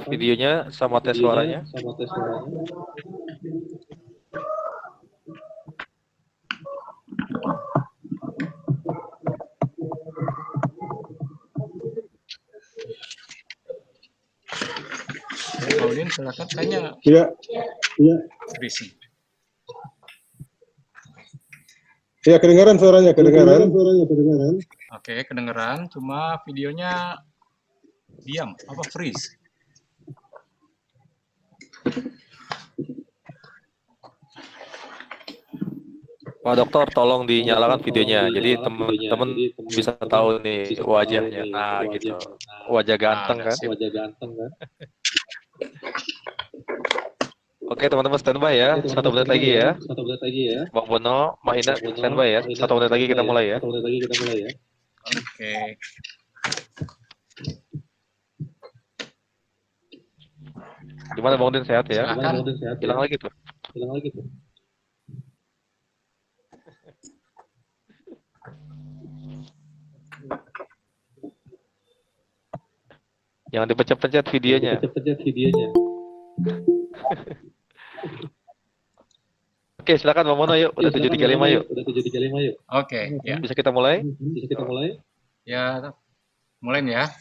videonya sama tes suaranya. Pak Udin, silakan. Kayaknya Iya. freezing. Ya, kedengaran suaranya, kedengaran. Oke, kedengeran. Cuma videonya diam, apa freeze? Pak Dokter, tolong dinyalakan videonya. Jadi teman-teman bisa tahu nih wajahnya. Nah, gitu. Wajah ganteng kan? Oke, teman-teman standby ya. 1 menit lagi ya. Bang Bono, Mbak Ina, standby ya. 1 menit lagi kita mulai ya. Oke. Gimana Bang Din, sehat ya? Silakan. Hilang lagi tuh. Jangan dipencet-pencet videonya. Oke, silakan Bang Bono yuk. Udah 7.35 yuk. Oke, ya. Bisa kita mulai? Ya, mulai ya.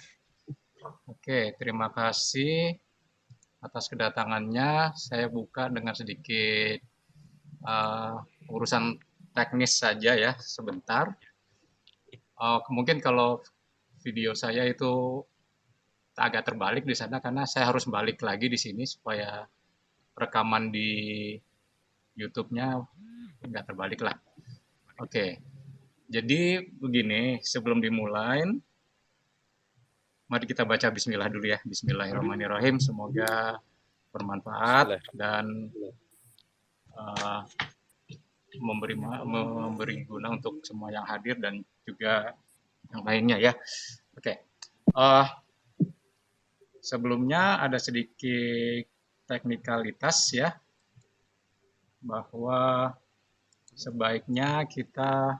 Oke, terima kasih atas kedatangannya. Saya buka dengan sedikit urusan teknis saja ya, sebentar. Mungkin kalau video saya itu agak terbalik di sana karena saya harus balik lagi di sini supaya rekaman di YouTube-nya nggak terbalik lah. Oke, jadi begini, sebelum dimulai, mari kita baca Bismillah dulu ya. Bismillahirrahmanirrahim. Semoga bermanfaat dan memberi guna untuk semua yang hadir dan juga yang lainnya ya. Oke. Sebelumnya ada sedikit teknikalitas ya, bahwa sebaiknya kita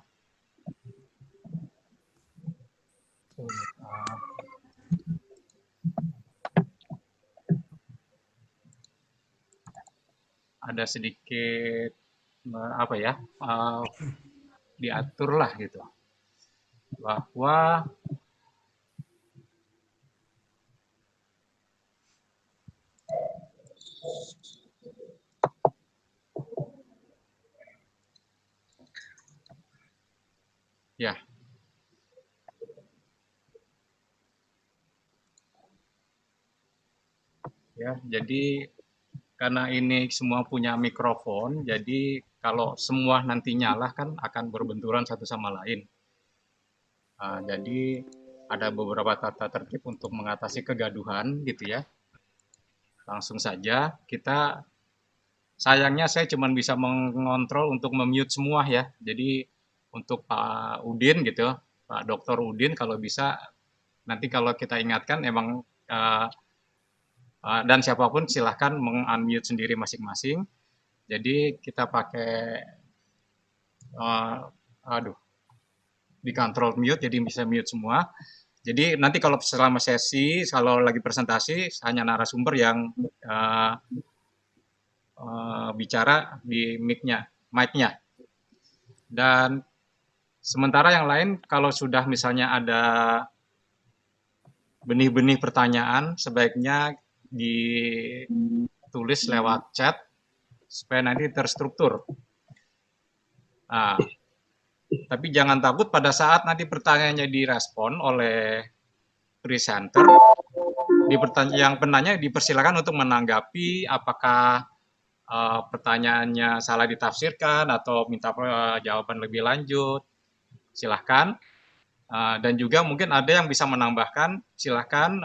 ada sedikit apa ya, diatur lah gitu, bahwa ya, jadi karena ini semua punya mikrofon, jadi kalau semua nanti nyala kan akan berbenturan satu sama lain. Jadi ada beberapa tata tertib untuk mengatasi kegaduhan gitu ya. Langsung saja kita, sayangnya saya cuma bisa mengontrol untuk memute semua ya. Jadi untuk Pak Udin gitu, Pak Dr. Udin kalau bisa nanti kalau kita ingatkan emang dan siapapun silahkan meng-unmute sendiri masing-masing. Jadi kita pakai di control mute, jadi bisa mute semua. Jadi nanti kalau selama sesi, kalau lagi presentasi, hanya narasumber yang bicara di mic-nya. Dan sementara yang lain, kalau sudah misalnya ada benih-benih pertanyaan, sebaiknya ditulis lewat chat, supaya nanti terstruktur. Tapi jangan takut pada saat nanti pertanyaannya direspon oleh presenter, yang penanya dipersilakan untuk menanggapi apakah pertanyaannya salah ditafsirkan atau minta jawaban lebih lanjut, silahkan. Dan juga mungkin ada yang bisa menambahkan, silahkan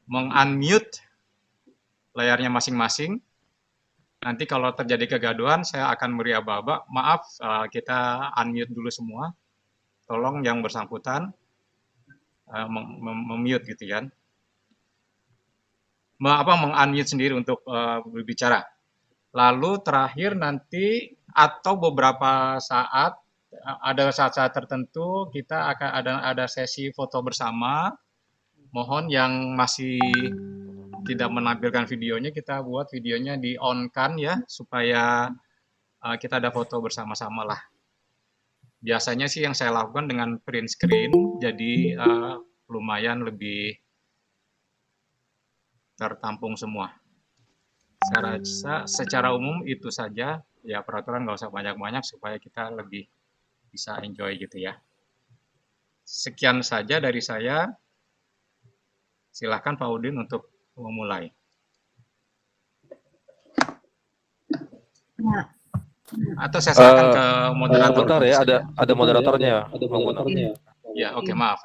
meng-unmute layarnya masing-masing. Nanti kalau terjadi kegaduhan, saya akan beri aba-aba. Maaf, kita unmute dulu semua. Tolong yang bersangkutan mem-mute gitu kan. Meng-unmute sendiri untuk berbicara. Lalu terakhir nanti atau beberapa saat, ada saat-saat tertentu kita akan ada sesi foto bersama Mohon yang masih tidak menampilkan videonya, kita buat videonya di on-kan ya, supaya kita ada foto bersama-sama lah. Biasanya sih yang saya lakukan dengan print screen, jadi lumayan lebih tertampung semua. Saya rasa secara umum itu saja, ya peraturan nggak usah banyak-banyak supaya kita lebih bisa enjoy gitu ya. Sekian saja dari saya. Silakan Pak Udin untuk memulai. Nah, Atau saya serahkan ke moderator. Bentar ya, ada moderatornya, Bang Bonar. Ya, oke, maaf.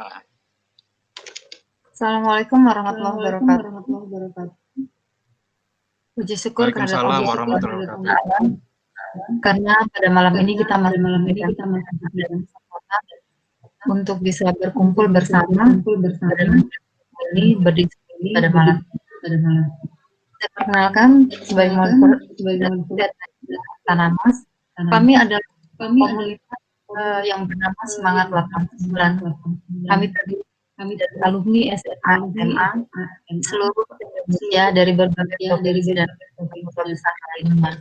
Assalamualaikum warahmatullahi wabarakatuh. Puji syukur kehadirat Waalaikumsalam Allah warahmatullahi wabarakatuh. karena pada malam ini kita masih diberikan kesempatan untuk bisa berkumpul bersama dan ini berdiskusi pada malam. Saya perkenalkan sebagai moderator Tanamas. Kami adalah komunitas yang bernama Semangat 89. Kami terdiri dari alumni SMA seluruh Indonesia dari berbagai provinsi dan kota besar lainnya.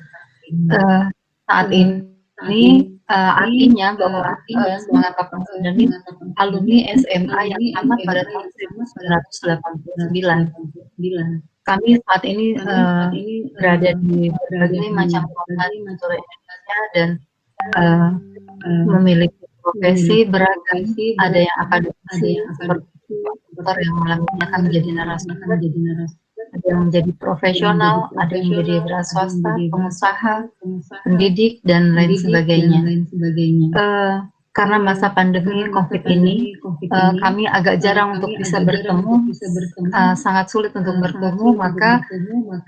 Saat ini artinya bahwa Semangat 89 ini alumni SMA yang tamat pada tahun 1989. Kami saat ini berada di berbagai macam kota di seluruh Indonesia dan memiliki profesi beragam. Ada yang akademisi seperti dokter yang malam ini akan menjadi narasumber, ada yang menjadi profesional, ada yang menjadi wira swasta, pengusaha, pendidik dan lain sebagainya. Karena masa pandemi COVID ini, kami agak jarang untuk bisa bertemu, sangat sulit untuk bertemu, maka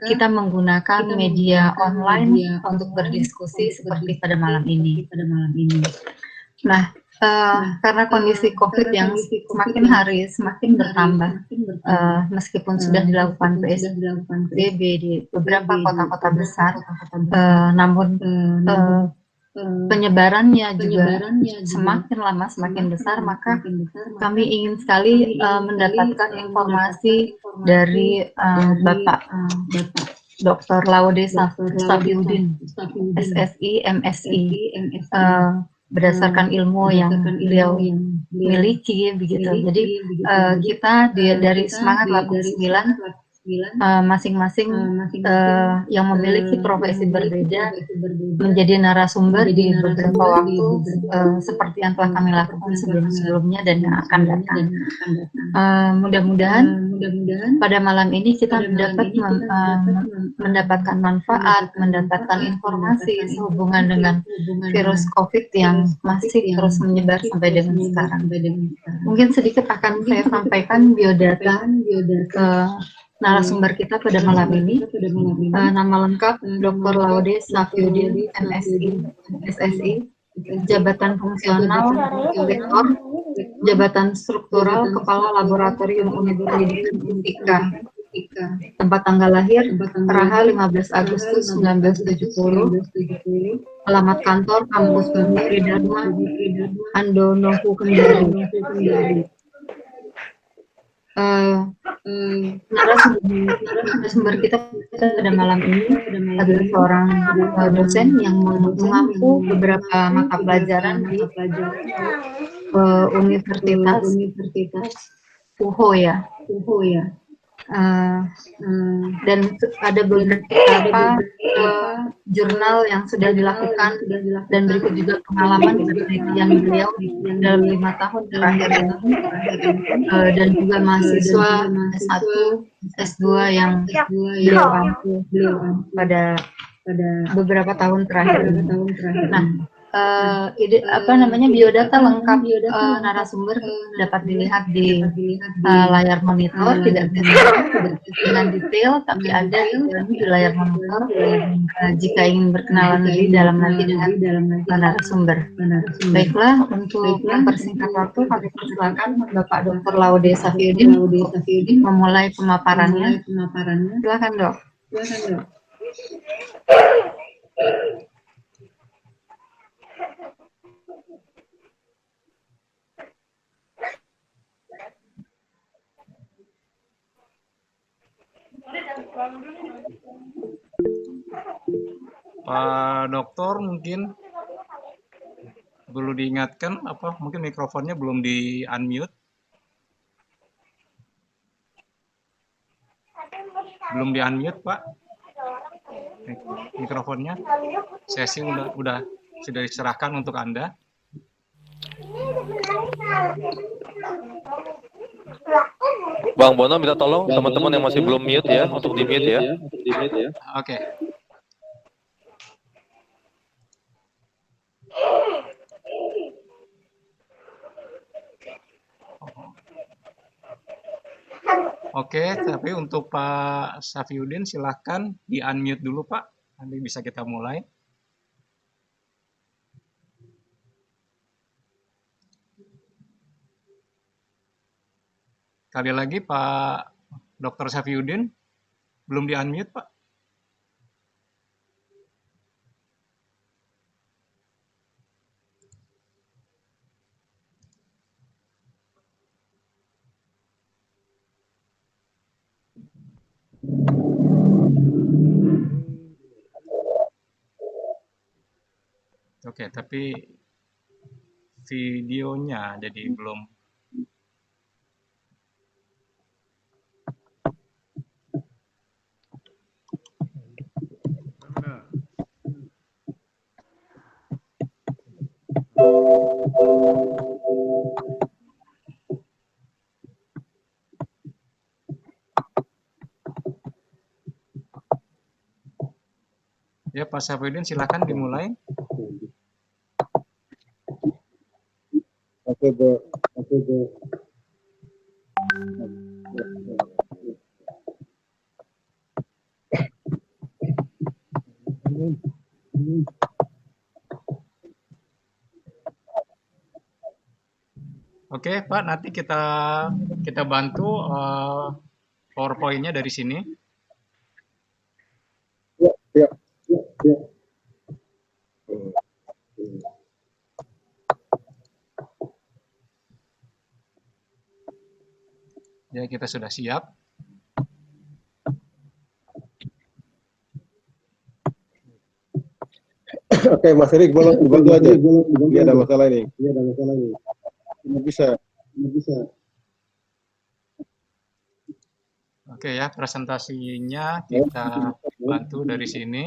kita menggunakan media online untuk berdiskusi seperti pada malam ini. Nah, karena kondisi COVID yang semakin hari semakin bertambah, meskipun sudah dilakukan PSBB di beberapa kota-kota besar, namun penyebarannya juga semakin lama semakin besar, maka kami ingin sekali mendapatkan informasi dari Bapak Dr. Laude Safiuddin, SSI, MSI, berdasarkan ilmu yang beliau miliki begitu. Jadi kita dari Semangat 89 masing-masing yang memiliki profesi berbeda menjadi narasumber di beberapa waktu seperti yang telah kami lakukan sebelum-sebelumnya dan yang akan datang. Mudah-mudahan pada malam ini kita dapat mendapatkan manfaat, mendapatkan informasi sehubungan dengan virus COVID yang masih terus menyebar sampai dengan sekarang. Mungkin sedikit akan saya sampaikan biodata narasumber kita pada malam ini. Nama lengkap Dr. Laude Safiuddin, MSI, SSI, jabatan fungsional Rektor, jabatan struktural Kepala Laboratorium Unit Pendidikan Fisika, tempat tanggal lahir Raha 15 Agustus 1970, alamat kantor Kampus Budi Dharma Andonohu Kendari. Narasumber kita pada malam ini adalah seorang dosen yang mengampu beberapa mata pelajaran di Universitas UHO ya. Dan ada beberapa jurnal yang sudah dilakukan dan berikut juga pengalaman penelitian beliau dalam 5 tahun terakhir ini dan juga mahasiswa S1, S2 yang beliau ampu pada beberapa tahun terakhir. Nah, biodata lengkap narasumber dapat dilihat di layar monitor, tidak dengan detail, tapi ada di layar monitor jika ingin berkenalan lebih dalam nanti dengan narasumber. Baiklah, untuk mempersingkat waktu, kami persilakan Bapak Dr. Laude Safiuddin memulai pemaparannya. Silakan, Dok. Pak Dokter mungkin perlu diingatkan apa mungkin mikrofonnya belum di unmute. Belum di unmute, Pak. Mikrofonnya. Sesi sudah diserahkan untuk Anda. Bang Bono minta tolong teman-teman yang masih belum mute ya untuk di mute ya. Oke. Oke, tapi untuk Pak Safiuddin silahkan di unmute dulu Pak. Nanti bisa kita mulai. Sekali lagi Pak Dr. Safiuddin belum di unmute Pak. Oke, tapi videonya jadi belum. Ya, Pak Safiuddin silakan dimulai. Oke, Bu. Oke, Pak, nanti kita bantu PowerPoint-nya dari sini. Ya. Ya, kita sudah siap. Oke, Mas Erik, boleh dibantu aja. Ini ada masalah ini. Nggak bisa. Oke ya, presentasinya kita bantu dari sini.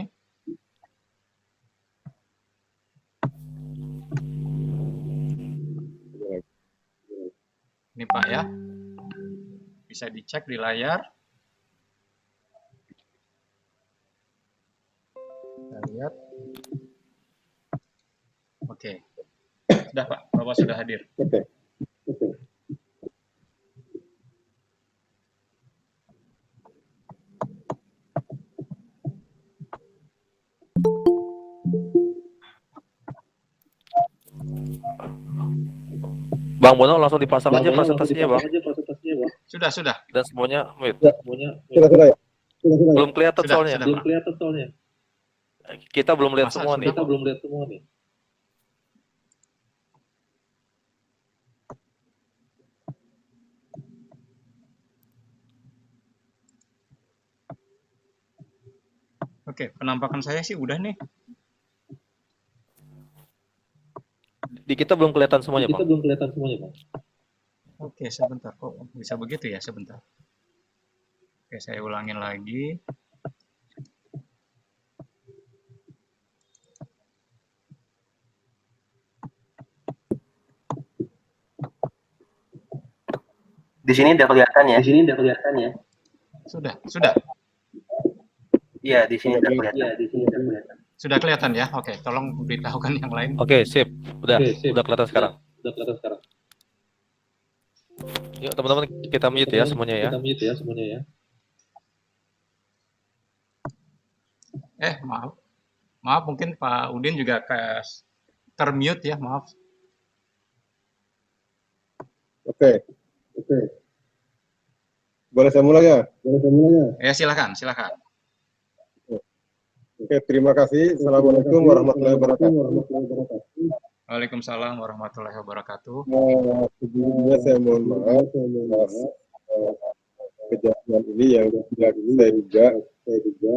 Ini Pak ya, bisa dicek di layar. Kita lihat. Oke, sudah Pak, Bapak sudah hadir. Oke. Bang Bono langsung dipasang aja presentasinya Bang. Sudah. Dan semuanya mute. Sudah ya? Belum kelihatan soalnya. Sudah, Kita belum lihat Masa semua sudah, nih. Pak? Oke, penampakan saya sih udah nih. Di kita belum kelihatan semuanya Bang. Oke, sebentar. Kok bisa begitu ya? Sebentar. Oke, saya ulangin lagi. Di sini udah kelihatan ya? Sudah. Iya, di sini udah kelihatan. Sudah kelihatan ya? Oke, tolong beritahukan yang lain. Oke, sip. Udah kelihatan sekarang. Yuk teman-teman kita mute ya semuanya ya. Maaf mungkin Pak Udin juga termute ya, maaf. Oke. Boleh saya mulai ya? Ya, silakan. Oke, terima kasih. Assalamualaikum warahmatullahi wabarakatuh. Waalaikumsalam warahmatullahi wabarakatuh. Sebelumnya saya mohon maaf atas kejadian dan ini yang saya duga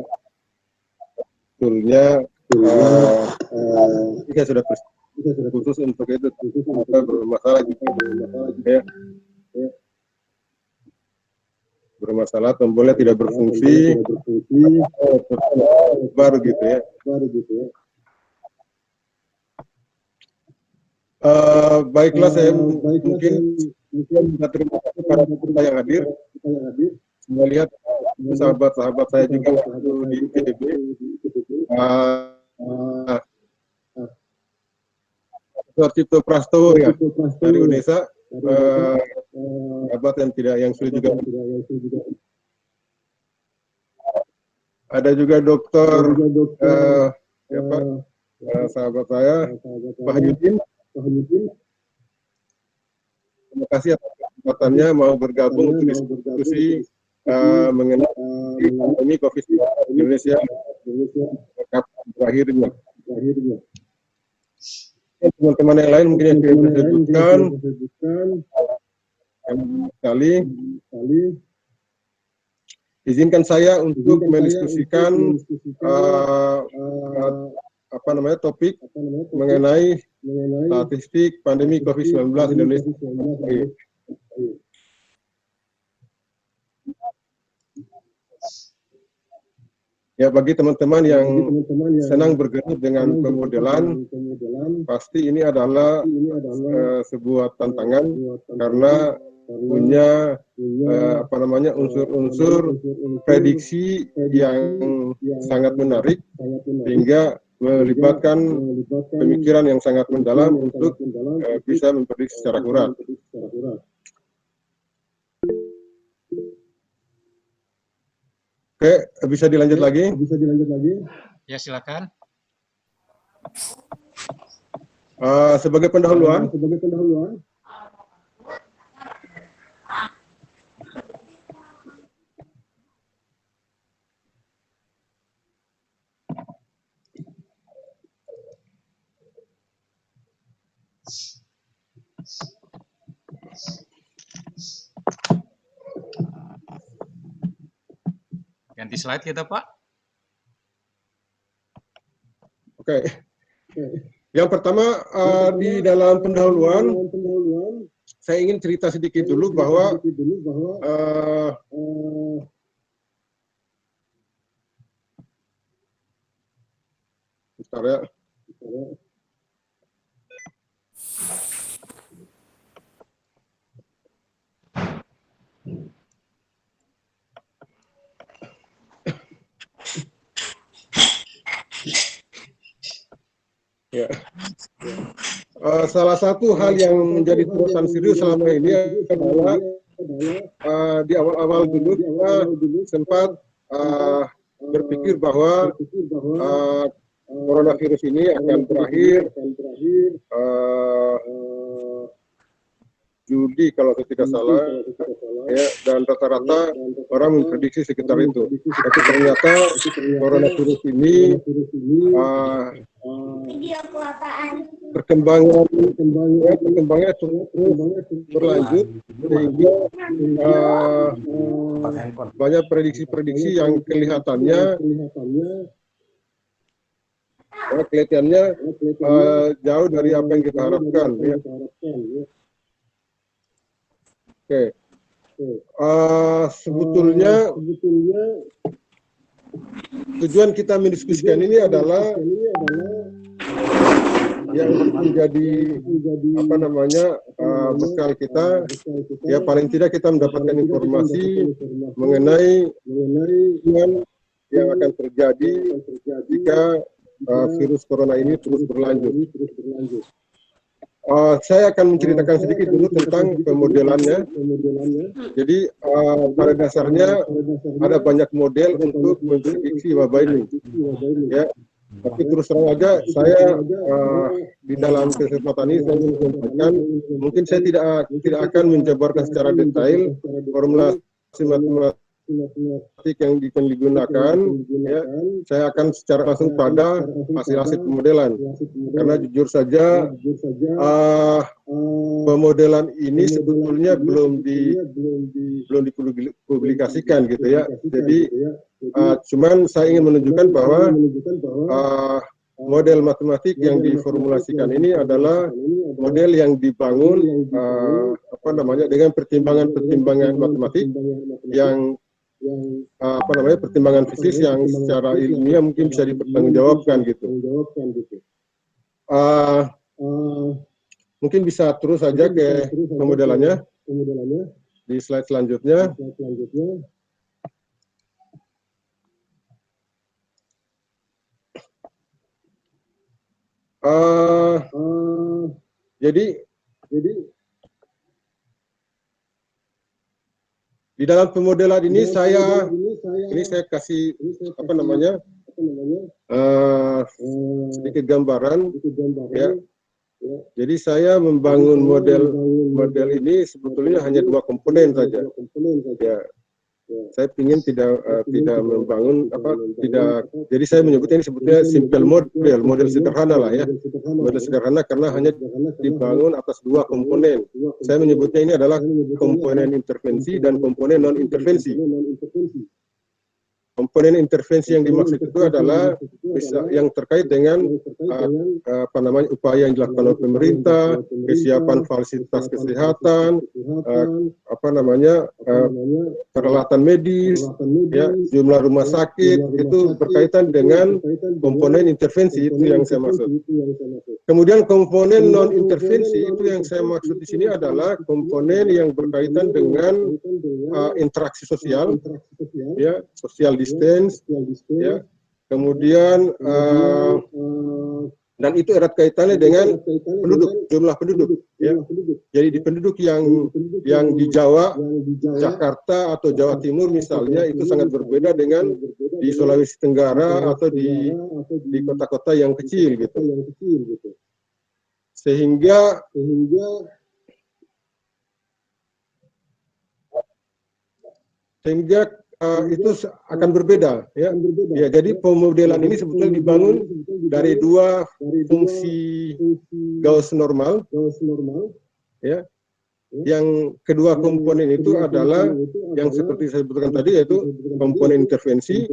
sebetulnya ini sudah khusus untuk itu bermasalah ya. Bermasalah, tombolnya tidak berfungsi, baru gitu ya. Baiklah, saya mungkin minta terima kasih pada kita yang hadir. Saya lihat sahabat-sahabat saya juga waktu di ITB. Cipto Prastowo ya dari Unesa. Sahabat yang sudah juga ada juga dokter sahabat saya Pak Yudin. Terima kasih atas kesempatannya mau bergabung untuk diskusi mengenai pandemi COVID-19 Indonesia kapan berakhirnya. Teman-teman yang lain mungkin yang saya sebutkan sekali. Izinkan saya untuk mendiskusikan topik mengenai statistik pandemi COVID-19 Indonesia. Ya, bagi teman-teman yang senang bergerak dengan pemodelan, pasti ini adalah sebuah tantangan karena punya unsur-unsur prediksi yang sangat menarik sehingga melibatkan pemikiran yang sangat mendalam untuk bisa memprediksi secara akurat. Oke, bisa dilanjut lagi? Ya, silakan. Sebagai pendahuluan, Ganti slide kita, Pak. Oke. Yang pertama di dalam pendahuluan, saya ingin cerita sedikit dulu bahwa bentar ya. Ya. Salah satu hal yang menjadi sorotan serius selama ini adalah di awal-awal dulu kita sempat berpikir bahwa coronavirus ini akan berakhir Juli kalau saya tidak salah, ya, dan rata-rata orang memprediksi sekitar itu. Tapi ternyata coronavirus ini perkembangannya terus berlanjut sehingga banyak prediksi-prediksi yang kelihatannya jauh dari apa yang kita harapkan. Ya. Oke. Sebetulnya tujuan kita mendiskusikan ini adalah yang menjadi bekal kita, ya paling tidak kita mendapatkan informasi mengenai yang akan terjadi jika virus corona ini terus berlanjut. Saya akan menceritakan sedikit dulu tentang pemodelannya. Jadi pada dasarnya ada banyak model untuk memprediksi wabah ini. Ya, tapi terus terang aja saya di dalam kesempatan ini saya ingin menyampaikan, mungkin saya tidak akan menjabarkan secara detail formulasi matematik yang digunakan, ya, saya akan secara langsung pada hasil-hasil pemodelan. Karena jujur saja pemodelan ini sebetulnya belum dipublikasikan gitu ya. Jadi cuman saya ingin menunjukkan bahwa model matematik yang diformulasikan ini adalah model yang dibangun dengan pertimbangan matematik yang pertimbangan fisik yang secara ilmiah mungkin bisa dipertanggungjawabkan gitu. Mungkin bisa terus saja ke pemodelannya di slide selanjutnya. Jadi di dalam pemodelan ini saya kasih sedikit gambaran, ya. Jadi saya membangun model ini sebetulnya hanya 2 komponen saja. Ya. Saya ingin tidak membangun jadi saya menyebutnya ini sebetulnya simple model sederhana lah ya. Model sederhana karena hanya dibangun atas 2 komponen. Saya menyebutnya ini adalah komponen intervensi dan komponen non intervensi. Komponen intervensi yang dimaksud itu adalah yang terkait dengan upaya yang dilakukan oleh pemerintah, kesiapan fasilitas kesehatan, peralatan medis, ya, jumlah rumah sakit, itu berkaitan dengan komponen intervensi, itu yang saya maksud. Kemudian komponen non intervensi itu yang saya maksud di sini adalah komponen yang berkaitan dengan interaksi sosial, ya, social distance, ya, kemudian dan itu erat kaitannya dengan jumlah penduduk, ya. Jadi di penduduk yang di Jawa, Jakarta atau Jawa Timur misalnya itu sangat berbeda dengan di Sulawesi Tenggara atau di kota-kota yang kecil gitu. Sehingga itu akan berbeda, ya. Ya, jadi pemodelan ini sebetulnya dibangun dari 2 fungsi Gauss normal, ya. Yang kedua komponen itu adalah yang seperti saya sebutkan tadi, yaitu komponen intervensi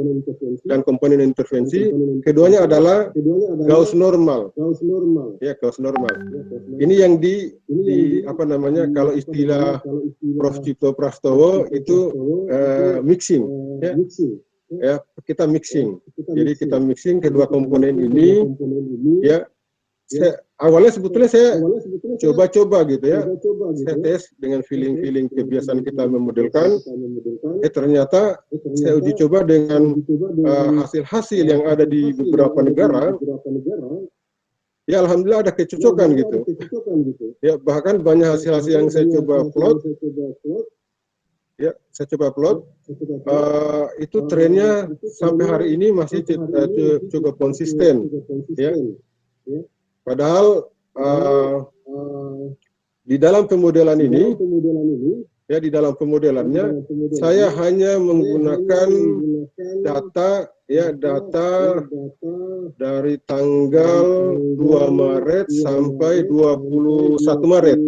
dan komponen intervensi. Keduanya adalah Gauss normal, ya, Gauss normal. Ini yang kalau istilah Prof. Cipto Prastowo itu mixing, ya. Ya, kita mixing. Jadi kita mixing kedua komponen ini, ya. Awalnya sebetulnya saya coba-coba gitu ya, saya tes dengan feeling kebiasaan kita memodelkan. Ternyata saya uji coba dengan hasil-hasil yang ada di beberapa negara. Ya, alhamdulillah ada kecocokan gitu. Ya, bahkan banyak hasil-hasil yang saya coba plot. Ya, saya coba plot. Itu trennya sampai hari ini masih cukup konsisten. Ya. Padahal di dalam pemodelan ini, ya, di dalam pemodelannya saya hanya menggunakan data dari tanggal 2 Maret sampai 21 Maret.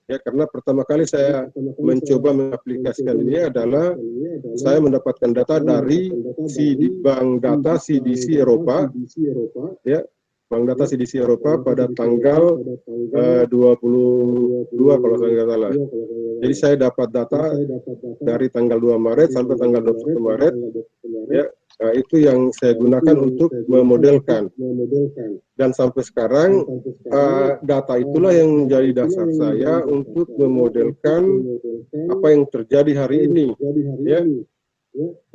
Ya, karena pertama kali saya mencoba mengaplikasikan ini adalah saya mendapatkan data dari Bank Data CDC Eropa, ya. Bank Data CDC Eropa pada tanggal 22 kalau saya nggak salah. Jadi saya dapat data dari tanggal 2 Maret sampai tanggal 21 Maret. Ya, nah, itu yang saya gunakan untuk memodelkan. Dan sampai sekarang data itulah yang menjadi dasar saya untuk memodelkan apa yang terjadi hari ini. Ya,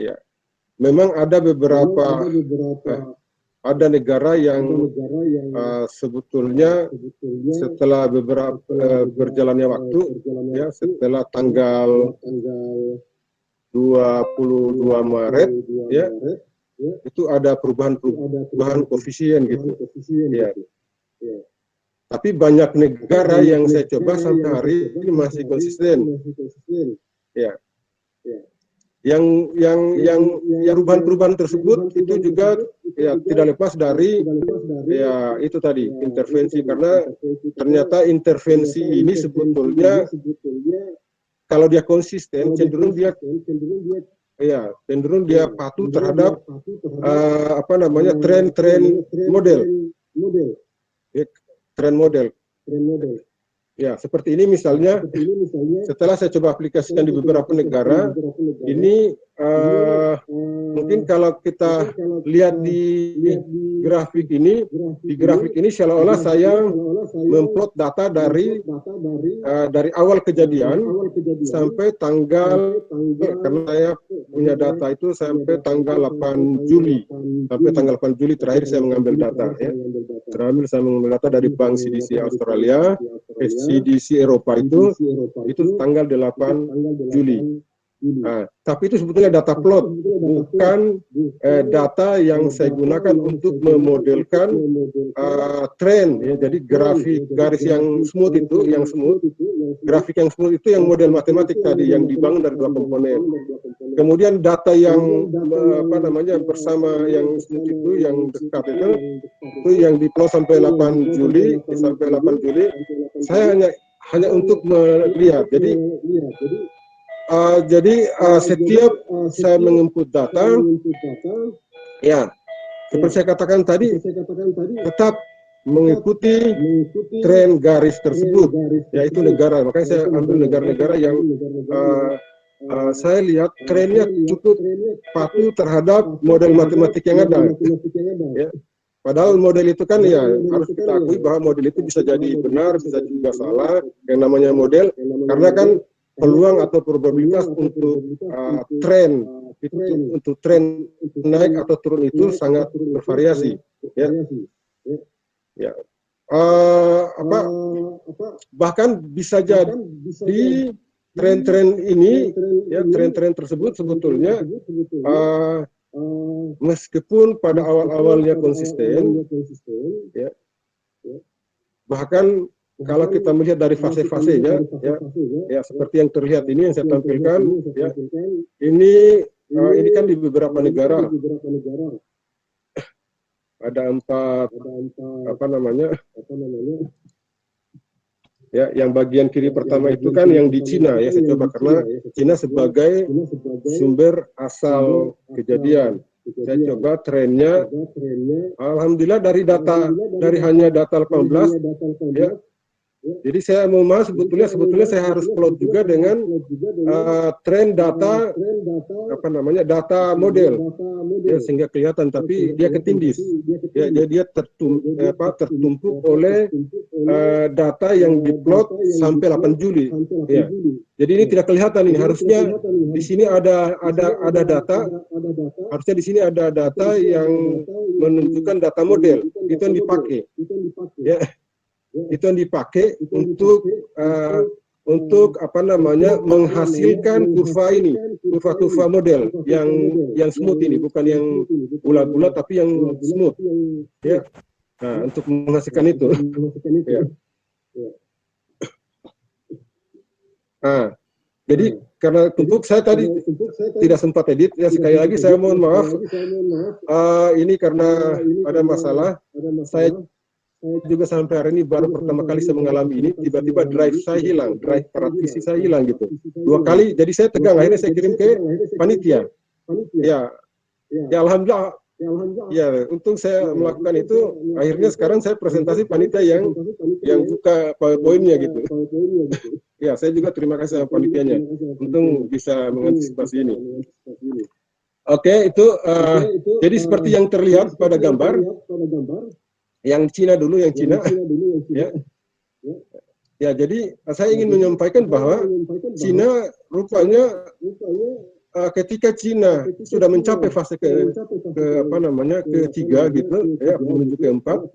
ya. Memang ada beberapa ada negara yang sebetulnya setelah beberapa berjalannya waktu, ya, setelah tanggal 22 Maret, ya, itu ada perubahan koefisien gitu. Ya. Tapi banyak negara yang saya coba sampai hari ini masih konsisten. Ya. perubahan-perubahan tersebut itu juga ya tidak lepas dari ya itu tadi intervensi, karena ternyata intervensi ini sebetulnya kalau dia konsisten cenderung dia patuh terhadap tren model. Ya, tren model. Ya, seperti ini misalnya, setelah saya coba aplikasikan di beberapa negara, ini mungkin kalau kita lihat di grafik ini seolah-olah saya memplot data dari awal kejadian sampai tanggal, karena saya punya data itu sampai tanggal 8 Juli. Sampai tanggal 8 Juli terakhir saya mengambil data. Ya. Saya mengambil data dari Bank CDC Australia, CDC Eropa itu tanggal 8 Juli. Nah, tapi itu sebetulnya data plot, bukan data yang saya gunakan untuk memodelkan tren. Ya. Jadi garis yang smooth itu, grafik yang smooth itu yang model matematik tadi yang dibangun dari dua komponen. Kemudian data yang bersama yang smooth itu, yang dekat itu yang diplot sampai 8 Juli, saya hanya untuk melihat. Jadi setiap saya menginput data, ya seperti saya katakan tadi, tetap mengikuti tren garis tersebut, yaitu negara. Makanya saya ambil negara-negara yang saya lihat trennya cukup patuh terhadap model matematik yang ada. Ya. Padahal model itu kan ya harus kita akui bahwa model itu bisa jadi benar, bisa juga salah. Yang namanya model, karena kan peluang atau probabilitas untuk tren naik atau turun itu sangat bervariasi. Ya. Bahkan bisa jadi tren-tren ini, ya tren-tren tersebut sebetulnya meskipun pada awal-awalnya konsisten, ya, bahkan kalau kita melihat dari fase-fasenya, ya seperti yang terlihat ini yang saya tampilkan, ya, ini kan di beberapa negara ada 4 ya, yang bagian kiri pertama itu kan yang di Cina, ya saya coba karena Cina sebagai sumber asal kejadian. Saya coba trennya, alhamdulillah dari hanya data 18, ya. Jadi saya mau sebetulnya saya harus plot juga dengan tren data data model, ya, sehingga kelihatan, tapi dia ketindis, ya, dia tertumpuk oleh data yang diplot sampai 8 Juli, ya. Jadi ini tidak kelihatan, ini harusnya di sini ada data, harusnya di sini ada data yang menunjukkan data model, itu yang dipakai, ya. Itu yang dipakai untuk menghasilkan kurva model yang smooth ini, bukan yang bulat-bulat tapi yang smooth, ya. Nah, untuk menghasilkan itu, ya. Nah, jadi karena tumpuk saya tadi tidak sempat edit, ya, sekali lagi saya mohon maaf, ini karena ada masalah. Saya juga sampai hari ini baru pertama kali saya mengalami ini, tiba-tiba drive saya hilang, drive praktisi saya hilang gitu. 2 kali, jadi saya tegang, akhirnya saya kirim ke panitia. Ya, alhamdulillah, ya, untung saya melakukan itu, akhirnya sekarang saya presentasi panitia yang buka PowerPoint-nya gitu. Ya, saya juga terima kasih sama panitianya, untung bisa mengantisipasi ini. Oke, itu jadi seperti yang terlihat pada gambar. Yang Cina dulu, ya. Ya, jadi saya ingin menyampaikan bahwa Cina rupanya ketika Cina sudah mencapai fase ketiga gitu, ya, menuju ke 4,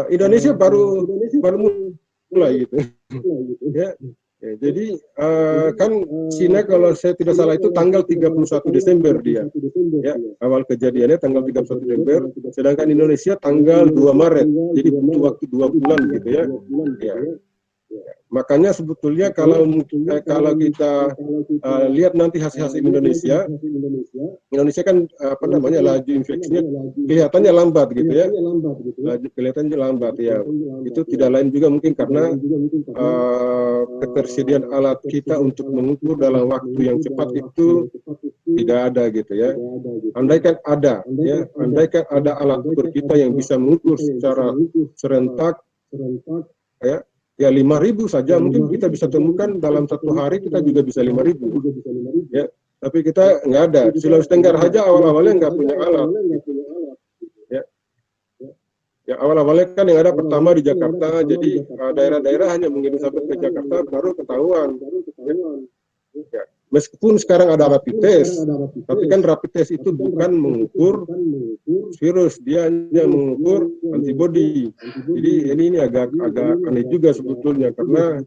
Indonesia baru mulai gitu. Ya. Ya, jadi kan Cina kalau saya tidak salah itu tanggal 31 Desember dia, ya, awal kejadiannya tanggal 31 Desember, sedangkan Indonesia tanggal 2 Maret, jadi butuh waktu 2 bulan gitu, ya. Ya. Makanya sebetulnya kalau kita lihat nanti hasil-hasil Indonesia kan apa namanya laju infeksinya kelihatannya lambat gitu ya, kelihatannya lambat ya. Itu tidak lain juga mungkin karena ketersediaan alat kita untuk mengukur dalam waktu yang cepat itu tidak ada gitu ya. Andaikan ada ya, andaikan ada alat ukur kita yang bisa mengukur secara serentak ya 5.000 saja mungkin kita bisa temukan dalam satu hari, kita juga bisa 5.000 ya, tapi kita nggak ada. Sulawesi Tenggara saja awal-awalnya nggak punya alat ya, awal-awalnya kan yang ada pertama di Jakarta, jadi daerah-daerah hanya mengirim sampai ke Jakarta baru ketahuan ya. Meskipun sekarang ada rapid test, tapi kan rapid test itu bukan mengukur virus, dia hanya mengukur antibodi. Jadi ini agak aneh juga sebetulnya, karena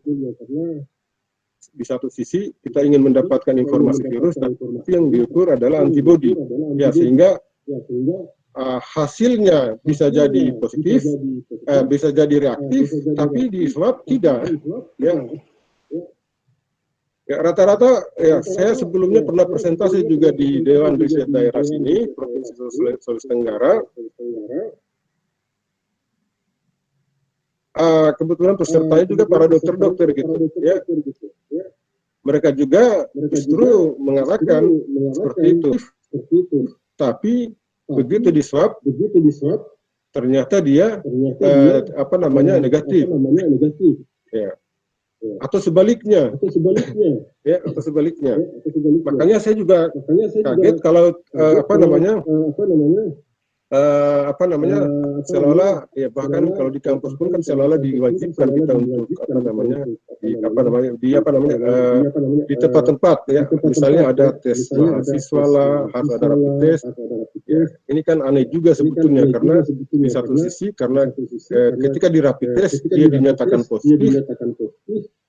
di satu sisi kita ingin mendapatkan informasi virus, tapi yang diukur adalah antibodi. Ya, sehingga hasilnya bisa jadi positif, bisa jadi reaktif, tapi di swab tidak. Ya, rata-rata ya, saya sebelumnya pernah presentasi juga di Dewan Riset Daerah sini, Provinsi Sulawesi Tenggara. Kebetulan pesertanya juga para dokter-dokter gitu ya. Mereka juga justru mengatakan seperti itu. Tapi begitu di swab ternyata dia apa namanya negatif. Ya. Atau sebaliknya, ya, atau sebaliknya. Makanya saya juga kaget kalau seolah ya, bahkan kalau di kampus pun kan seolah diwajibkan kita untuk di tempat-tempat ya, misalnya ada tes mahasiswa lah, harus ada rapid test. Ya, ini kan aneh juga sebetulnya, karena di satu sisi karena ketika di rapid test dia dinyatakan positif,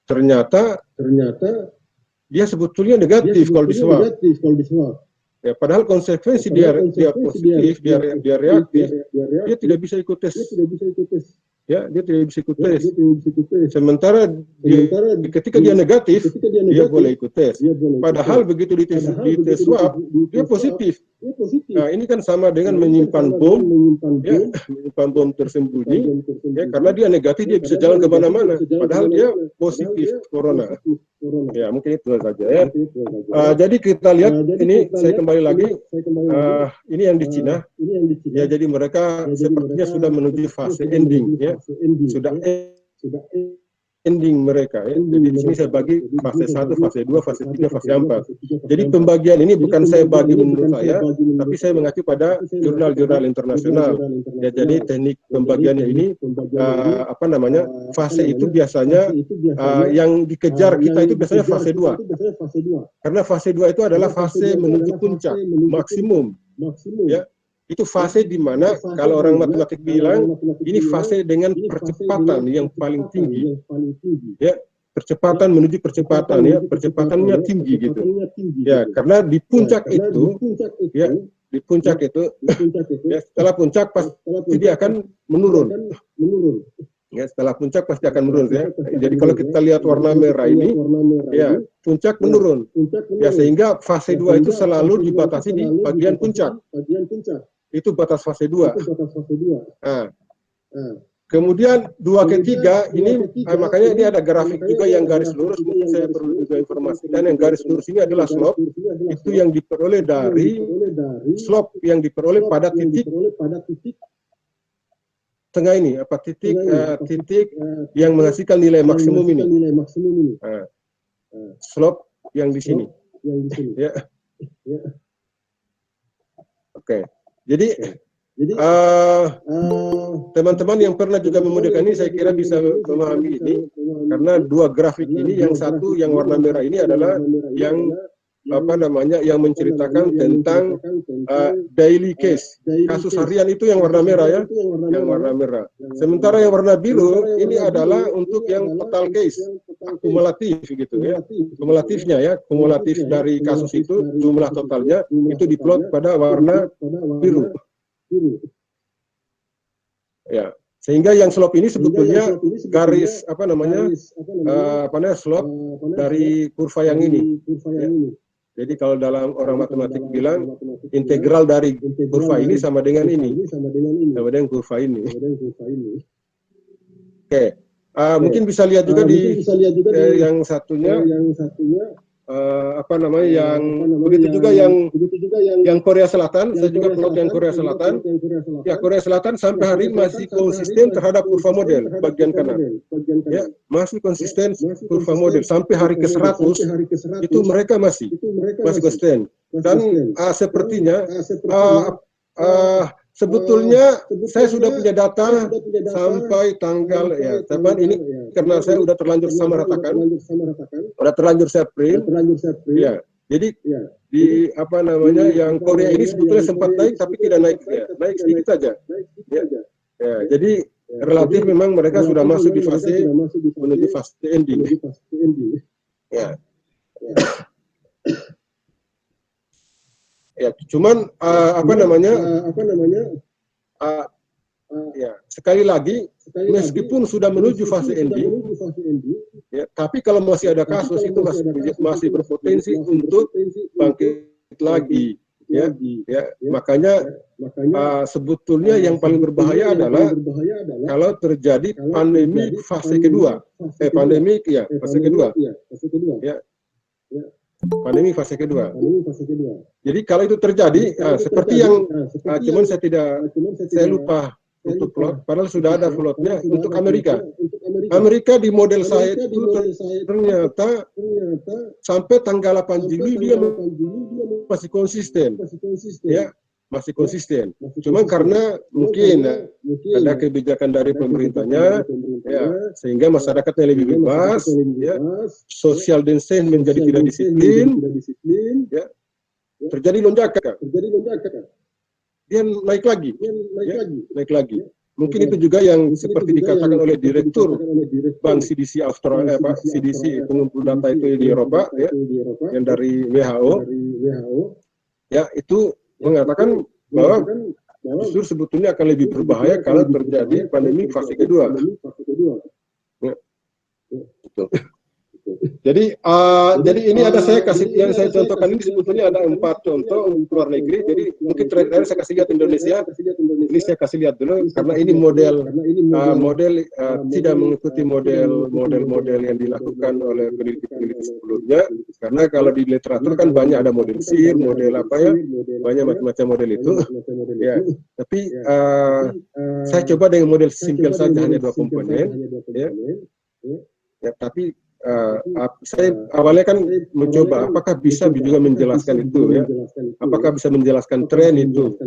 ternyata dia sebetulnya negatif kalau di swab. Ya, padahal konsekuensi dia positif, dia reaktif, dia tidak bisa ikut tes. Ya, dia tidak bisa ikut tes. Sementara ketika dia negatif, dia boleh ikut tes. Padahal begitu di tes swab, dia positif. Nah, ini kan sama dengan menyimpan bom, ya, menyimpan bom tersembunyi, ya, karena dia negatif, dia bisa jalan kemana-mana, padahal dia positif corona. Ya, mungkin itu saja ya. Jadi kita lihat ini, saya kembali lagi, ini yang di Cina, ya, jadi mereka sepertinya sudah menuju fase ending, ya, sudah ending mereka ya. Jadi di sini saya bagi fase 1, fase 2, fase 3, fase 4. Jadi pembagian ini bukan saya bagi menurut saya, tapi saya mengacu pada jurnal-jurnal internasional. Ya, jadi teknik pembagiannya ini fase itu biasanya yang dikejar kita itu biasanya fase 2. Karena fase 2 itu adalah fase menuju puncak maksimum. Ya. Itu fase di mana kalau orang matematik bilang ini fase dengan percepatan yang paling tinggi, ya, percepatan menuju percepatan, ya, percepatannya tinggi gitu, ya, karena di puncak itu, ya, di puncak itu, ya, setelah puncak pasti dia akan menurun, ya, setelah puncak pasti akan menurun, ya. Jadi kalau kita lihat warna merah ini, ya, puncak menurun, ya, sehingga fase 2 itu selalu dibatasi di bagian puncak. Itu batas fase 2. Nah, kemudian 2 ke 3 ini, makanya ini ada grafik juga yang garis lurus, mungkin saya perlu juga informasikan, yang garis lurus ini adalah slope, itu yang diperoleh dari slope yang diperoleh pada titik tengah ini, titik yang menghasilkan nilai maksimum ini. Nah, slope yang di sini. Ya. Oke. Jadi teman-teman yang pernah juga memodelkan ini saya kira bisa memahami ini, karena 2 grafik ini, yang satu yang warna merah ini adalah yang yang menceritakan tentang daily case, kasus harian, itu yang warna merah ya, yang warna merah. Sementara yang warna biru ini adalah untuk yang total case, kumulatif gitu ya, kumulatifnya ya, kumulatif dari kasus itu, jumlah totalnya itu diplot pada warna biru. Ya, Sehingga yang slope ini sebetulnya garis slope dari kurva yang ini. Ya. Jadi kalau dalam orang matematik bilang integral dari kurva ini sama dengan ini, sama dengan kurva ini. Oke, mungkin bisa lihat juga di yang satunya. Begitu juga yang Korea Selatan, saya juga plot yang Korea Selatan. Ya, Korea Selatan sampai hari ini masih konsisten terhadap kurva model bagian kanan. Ya, masih konsisten kurva model sampai hari ke-100 itu mereka masih konsisten. Dan sepertinya sebetulnya saya sudah punya data sampai tanggal teman ini karena saya sudah terlanjur samaratakan, sudah terlanjur saya print. Ya, jadi di yang Korea ini sebetulnya sempat naik tapi tidak naik, naik sedikit saja. Ya, jadi relatif memang mereka sudah masuk di fase menuju fase ending. Ya. Ya, cuman sekali lagi meskipun sudah menuju fase ending, ya, tapi kalau masih ada kasus itu masih berpotensi untuk bangkit lagi, ya. Makanya sebetulnya yang paling berbahaya adalah kalau terjadi pandemi fase kedua, fase kedua, ya. Pandemi fase kedua. Jadi kalau itu terjadi, seperti yang cuman saya lupa untuk plot, padahal sudah ada plotnya untuk Amerika. Amerika di model saya itu ternyata sampai tanggal 8 Juli dia masih konsisten, ya, masih konsisten. Cuma karena mungkin ada kebijakan dari pemerintahnya, ya, sehingga masyarakatnya lebih bebas, ya, social distancing menjadi tidak disiplin, ya, terjadi lonjakan, dia naik lagi, naik lagi. Mungkin itu juga yang seperti dikatakan oleh Direktur Bank CDC Australia, CDC pengumpul data itu di Eropa, ya, yang dari WHO, ya, itu mengatakan bahwa justru sebetulnya akan lebih berbahaya kalau terjadi pandemi fase kedua. Ya. Jadi ini ada yang saya contohkan ini sebetulnya ada 4 contoh luar negeri. Jadi mungkin terakhir saya kasih lihat Indonesia. Ini saya kasih lihat dulu karena ini model tidak mengikuti model yang dilakukan oleh peneliti sebelumnya. Karena kalau di literatur kan banyak ada model SIR, model banyak macam-macam model itu. Ya, tapi saya coba dengan model simple saja, hanya 2 komponen. Ya, tapi saya awalnya kan mencoba apakah bisa juga menjelaskan itu, ya, apakah bisa menjelaskan tren itu.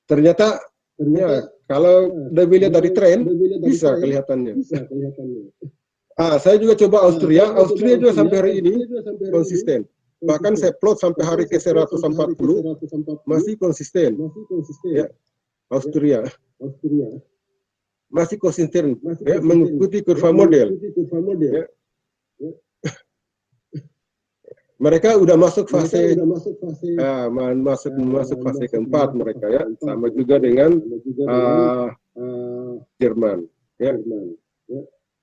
Ternyata ya, kalau dilihat dari tren bisa kelihatannya. Saya juga coba Austria juga sampai hari ini konsisten. Bahkan saya plot sampai hari ke-140 masih konsisten. Ya, Austria masih konsisten, ya, mengikuti kurva model. Ya. Mereka udah masuk fase masuk fase keempat mereka, ya, sama juga dengan Jerman. Ya.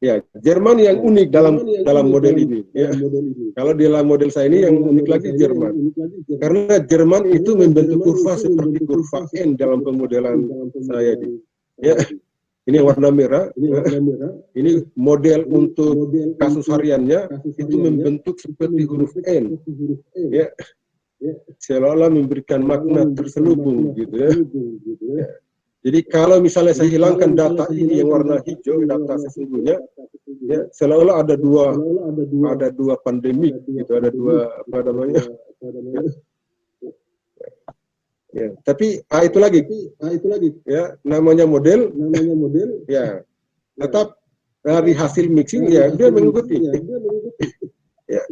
Ya, Jerman yang unik dalam model ini. Ya. Kalau di dalam model saya ini yang unik lagi Jerman, karena Jerman itu membentuk kurva seperti kurva N dalam pemodelan saya ini. Ya. Ini warna merah, ini model untuk kasus hariannya itu membentuk seperti huruf N, ya, seolah-olah memberikan makna terselubung, gitu, ya. Ya. Jadi kalau misalnya saya hilangkan data ini yang warna hijau, data sesungguhnya, ya, seolah-olah ada dua pandemik, gitu, ada dua ya, tapi itu lagi, ya, namanya model, ya, tetap dari hasil mixing, ya, dia mengikuti. Ya.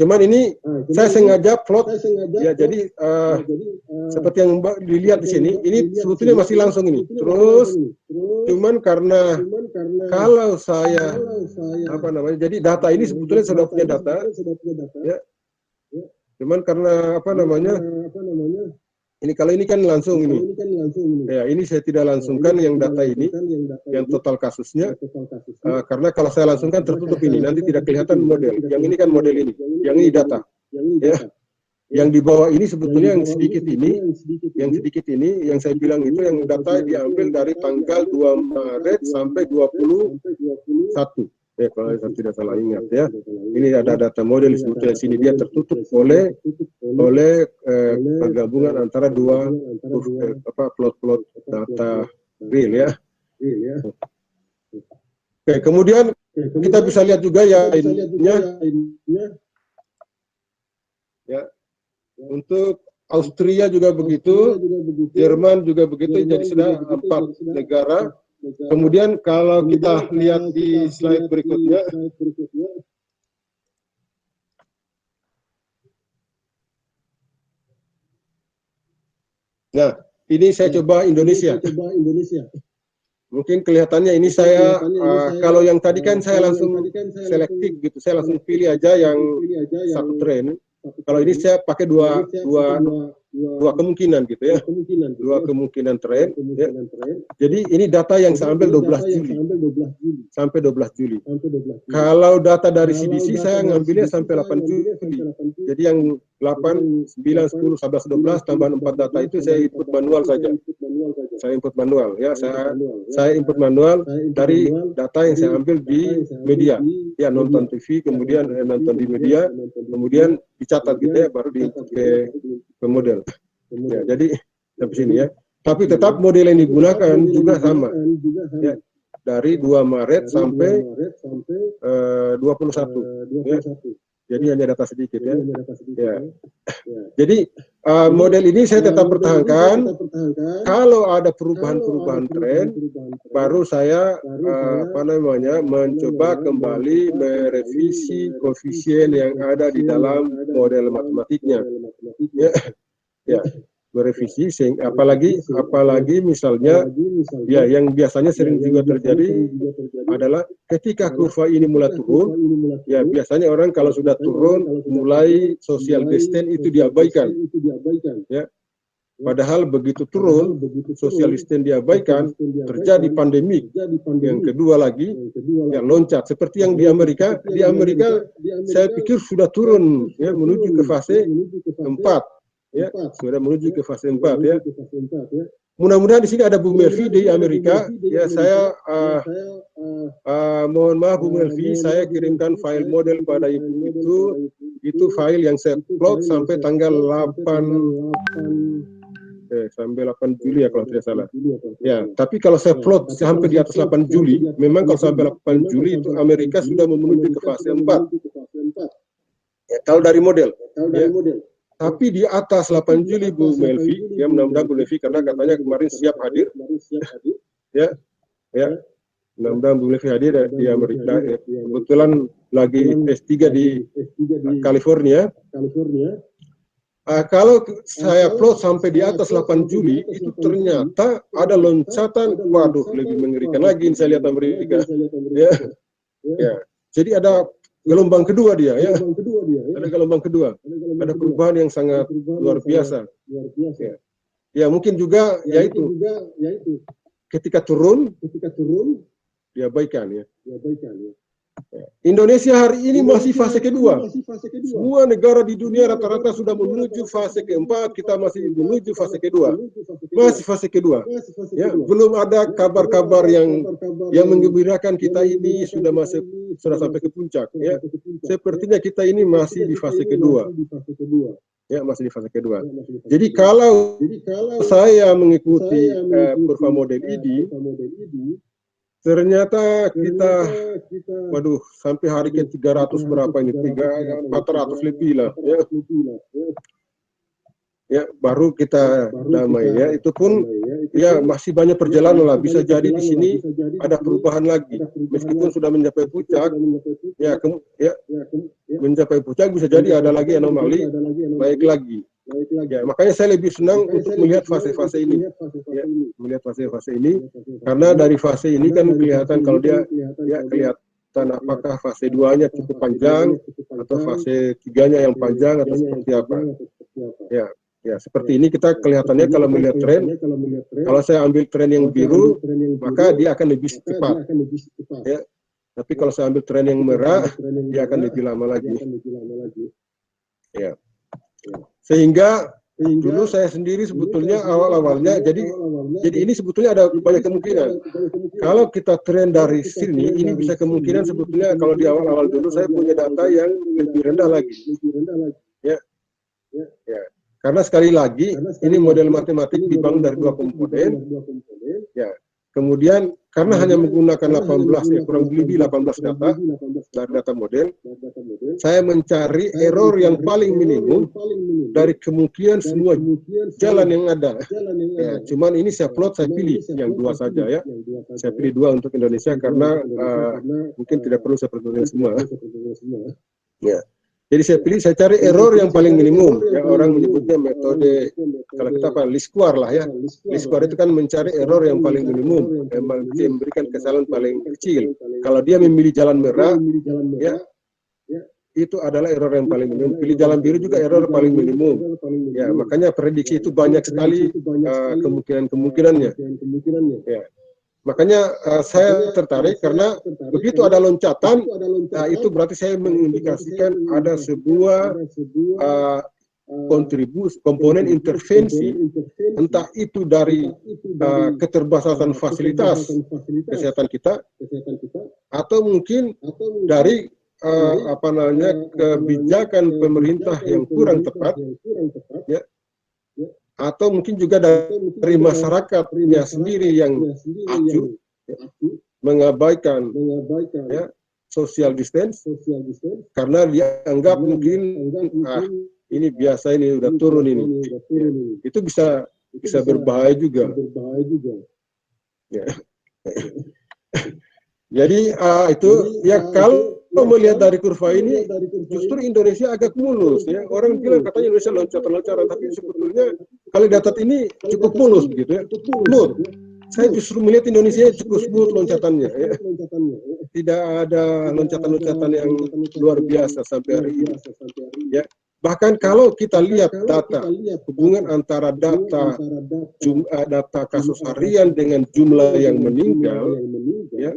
Cuman ini saya sengaja plot, ya, jadi seperti yang dilihat di sini, ini sebetulnya masih langsung ini. Terus, cuman karena kalau saya jadi data ini sebetulnya sudah punya data, ya. Cuman karena Ini kalau ini kan langsung ini. Ya, ini saya tidak langsungkan yang data ini, yang total kasusnya, karena kalau saya langsungkan tertutup ini, nanti tidak kelihatan model. Yang ini kan model ini, yang ini data. Ya, yang di bawah ini sebetulnya yang sedikit ini, yang saya bilang itu yang data diambil dari tanggal 2 Maret sampai 21. Ya, kalau saya tidak salah ingat ya. Ini ada data model sebetulnya sini dia tertutup oleh penggabungan antara dua plot data real ya. Oke, kemudian kita bisa lihat juga ya ininya ya. Untuk Austria juga begitu, Jerman juga begitu, jadi sudah 4 negara. Kemudian kalau kita lihat di slide berikutnya, nah ini saya coba Indonesia. Mungkin kelihatannya ini saya, kalau yang tadi kan saya langsung selektif gitu, saya langsung pilih aja yang satu tren. Kalau ini saya pakai dua kemungkinan gitu ya, dua kemungkinan tren. Ya. Jadi ini data yang saya ambil 12 Juli sampai 12 Juli. Kalau data dari CDC saya ngambilnya sampai 8 Juli. Jadi yang 8, 9, 10, 11, 12 tambah 4 data itu saya input manual saja. Saya input manual ya, saya input manual dari data yang saya ambil di media. Ya, nonton TV, kemudian nonton di media, kemudian dicatat gitu ya, baru diinput ke model. Ya, jadi sampai sini ya. Tapi tetap model yang digunakan juga sama. Ya, dari 2 Maret sampai 21. Ya. Jadi hanya data sedikit ya. Ya. Jadi model ini saya tetap pertahankan. Kalau ada perubahan-perubahan tren, baru saya mencoba kembali merevisi koefisien yang ada di dalam model matematiknya. Ya, ya, merevisi. Apalagi misalnya, ya yang biasanya sering juga terjadi adalah ketika kurva ini mulai turun, ya biasanya orang kalau sudah turun mulai social distance itu diabaikan. Ya. Padahal begitu turun, social distance diabaikan, terjadi pandemik. Yang kedua lagi, yang loncat. Seperti yang di Amerika saya pikir sudah turun, ya, menuju ke fase 4. Ya, sudah menuju ke fase 4 ya. Mudah-mudahan di sini ada Bu Melvi di Amerika. Ya, saya mohon maaf Bu Melvi, saya kirimkan file model pada Ibu itu file yang saya plot sampai tanggal 8 Juli ya kalau tidak salah. Ya, tapi kalau saya plot sampai di atas 8 Juli, memang kalau sampai 8 Juli itu Amerika sudah menuju ke fase 4. Ya, kalau dari model. Ya. Tapi di atas 8 Juli Bu Melvi, ya mudah-mudahan Bu Melvi karena katanya kemarin siap hadir. Ya. Mudah-mudahan Bu Melvi hadir di Amerika. Ya. Kebetulan lagi S3 di California. Kalau saya plot sampai di atas 8 Juli, itu ternyata ada loncatan, waduh lebih mengerikan lagi saya lihat Amerika. Ya. Ya. Jadi ada gelombang kedua dia, ya. Ada gelombang kedua. Ada perubahan yang sangat luar biasa. Ya, ya mungkin juga yaitu ketika turun diabaikan ya. Indonesia hari ini masih fase kedua. Semua negara di dunia rata-rata sudah menuju fase keempat, kita masih menuju fase kedua. Masih fase kedua. Ya, belum ada kabar-kabar yang menggembirakan kita ini sudah sampai ke puncak. Ya, sepertinya kita ini masih di fase kedua. Ya, masih di fase kedua. Jadi kalau saya mengikuti kurva model ini, ternyata kita, waduh, sampai hari ke 300 berapa ini, 400 lebih lah, ya. Ya, baru kita damai ya. Itu pun ya masih banyak perjalanan lah. Bisa jadi di sini ada perubahan lagi. Meskipun sudah mencapai puncak, mencapai puncak bisa jadi ada lagi anomali naik lagi. Ya, makanya saya lebih senang untuk melihat fase-fase ini, ya, melihat fase-fase ini, karena dari fase ini kan kelihatan kalau dia, ya kelihatan apakah fase 2-nya cukup panjang atau fase 3-nya yang panjang atau seperti apa. Ya, Ya, seperti ini kita kelihatannya kalau melihat tren, kalau saya ambil tren yang biru, maka dia akan lebih cepat. Ya. Tapi kalau saya ambil tren yang merah, dia akan lebih lama lagi. Ya. Sehingga dulu saya sendiri sebetulnya awal-awalnya, jadi ini sebetulnya ada banyak kemungkinan. Kalau kita tren dari sini, ini bisa kemungkinan sebetulnya kalau di awal-awal dulu saya punya data yang lebih rendah lagi. Ya. Ya. Karena sekali lagi, ini model matematik dibangun dari 2 komponen. Ya. Kemudian, karena hanya menggunakan 18, ya kurang lebih 18 data, dari data model, saya mencari error yang paling minimum dari kemungkinan semua jalan yang ada. Ya, cuman ini saya plot, saya pilih yang 2 saja ya. Saya pilih 2 untuk Indonesia karena mungkin tidak perlu saya perhatikan semua. Ya. Jadi saya cari error yang paling minimum. Ya, orang menyebutnya metode, kalau kita apa, least square lah ya. Least square itu kan mencari error yang paling minimum, yang memberikan kesalahan paling kecil. Kalau dia memilih jalan merah, ya, itu adalah error yang paling minimum. Pilih jalan biru juga error paling minimum. Ya, makanya prediksi itu banyak sekali kemungkinannya. Ya. Makanya saya tertarik karena begitu ada loncatan, itu berarti saya mengindikasikan ada sebuah kontribusi, komponen intervensi, entah itu dari keterbatasan fasilitas kesehatan kita, atau mungkin dari kebijakan pemerintah yang kurang tepat, ya. Atau mungkin juga dari masyarakatnya sendiri yang acuh, mengabaikan ya, social distance, karena dianggap mungkin ini biasa, ini udah turun ini. Itu bisa berbahaya juga. Ya. Jadi itu ya, kalau melihat dari kurva ini justru Indonesia agak mulus ya. Orang bilang katanya Indonesia loncatan-loncatan, tapi sebetulnya kalau data ini cukup mulus begitu ya. Smooth. Saya justru melihat Indonesia cukup smooth loncatannya ya. Tidak ada loncatan-loncatan yang luar biasa sampai hari ini. Ya. Bahkan kalau kita lihat data, hubungan antara data kasus harian dengan jumlah yang meninggal, ya,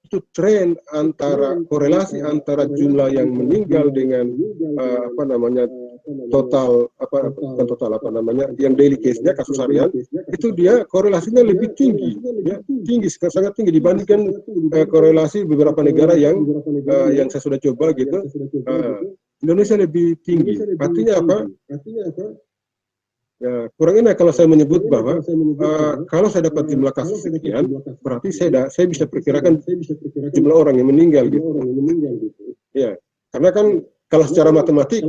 itu tren antara korelasi antara jumlah yang meninggal dengan yang daily case-nya, kasus harian, itu dia korelasinya lebih tinggi, ya, sangat tinggi dibandingkan korelasi beberapa negara yang saya sudah coba gitu. Indonesia lebih tinggi. Artinya apa? Ya, kurang enak kalau saya menyebut bahwa kalau saya dapat jumlah kasus sekian, berarti saya bisa perkirakan jumlah orang yang meninggal gitu. Ya, karena kan kalau secara matematik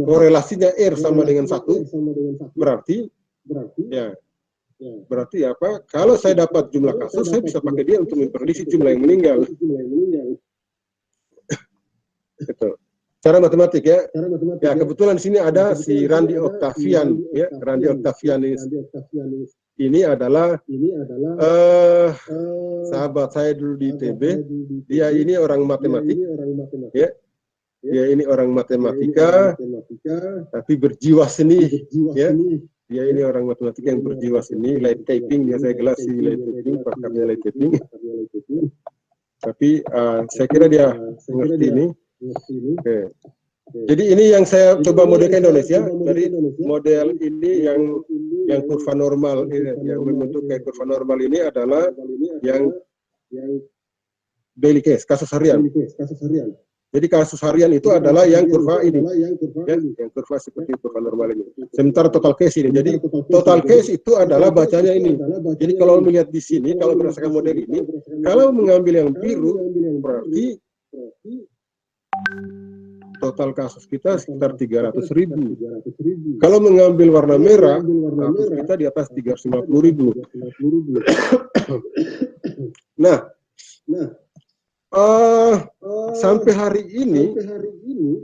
korelasinya R sama dengan 1, berarti apa? Kalau saya dapat jumlah kasus, saya bisa pakai dia untuk memprediksi jumlah yang meninggal. Gitu. Cara matematik ya. Ya, kebetulan di sini ada si Randy Octavian ya. Randy Octavian ini adalah sahabat saya dulu di ITB. Dia ini orang matematik ya. Dia ini orang matematika tapi berjiwa seni ya. Dia ini orang matematika yang berjiwa seni, light typing, dia saya gelar si light typing, pakarnya light typing. Tapi saya kira dia mengerti ini. Oke. Jadi ini yang saya coba modelkan Indonesia, dari model ini yang kurva normal, yang membentuk kayak kurva normal ini adalah yang daily case, kasus harian. Jadi kasus harian itu adalah yang kurva ini, ya, yang kurva seperti kurva normal ini. Sementara total case ini, jadi total case itu adalah bacanya ini. Jadi kalau melihat di sini, kalau berdasarkan model ini, kalau mengambil yang biru, berarti total kasus kita sekitar 300.000. Kalau mengambil warna merah, kasus kita di atas 350.000. Nah, sampai hari ini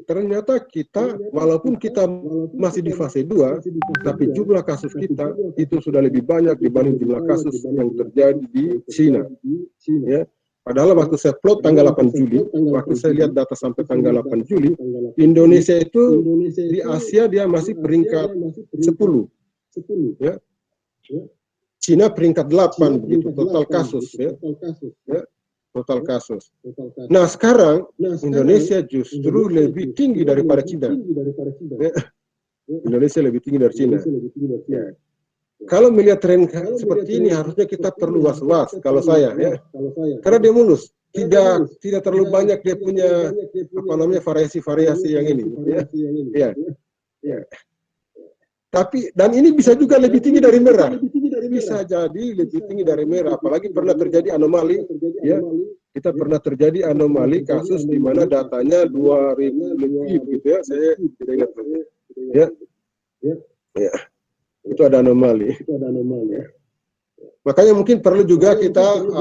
ternyata kita, walaupun kita masih di fase 2, tapi jumlah kasus kita itu sudah lebih banyak dibanding jumlah kasus yang terjadi di Cina. Ya. Padahal waktu saya plot tanggal 8 Juli, waktu saya lihat data sampai tanggal 8 Juli, Indonesia itu di Asia dia masih peringkat 10. Ya. Cina peringkat 8 begitu total kasus ya. Total kasus. Nah, sekarang Indonesia justru lebih tinggi daripada Cina. Ya. Indonesia lebih tinggi dari Cina. Ya. Kalau melihat tren seperti ini harusnya kita perlu was-was kalau saya ya. Karena dia mulus, tidak terlalu banyak dia punya apa namanya variasi-variasi yang ini ya. Ya. Tapi dan ini bisa juga lebih tinggi dari merah. Bisa jadi lebih tinggi dari merah, apalagi pernah terjadi anomali ya. Kita pernah terjadi anomali kasus di mana datanya 2000 lebih gitu ya. Saya tidak ingat ya. Ya. Itu ada anomali. Makanya mungkin perlu juga kita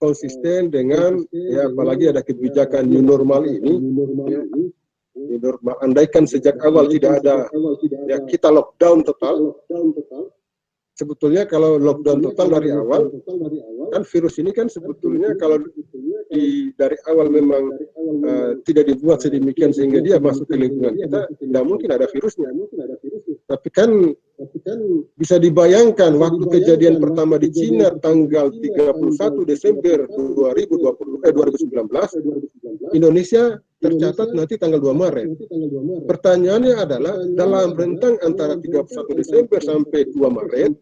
konsisten dengan ya, apalagi ada kebijakan new normal ini. Ya, new normal. Andaikan sejak awal tidak ada ya kita lockdown total. Sebetulnya kalau lockdown total dari awal, kan virus ini kan sebetulnya kalau dari awal memang tidak dibuat sedemikian sehingga dia masuk ke lingkungan kita, tidak mungkin ada virusnya. Tapi kan bisa dibayangkan waktu kejadian pertama di Cina tanggal 31 Desember 2019, Indonesia tercatat nanti tanggal 2 Maret. Pertanyaannya adalah dalam rentang antara 31 Desember sampai 2 Maret,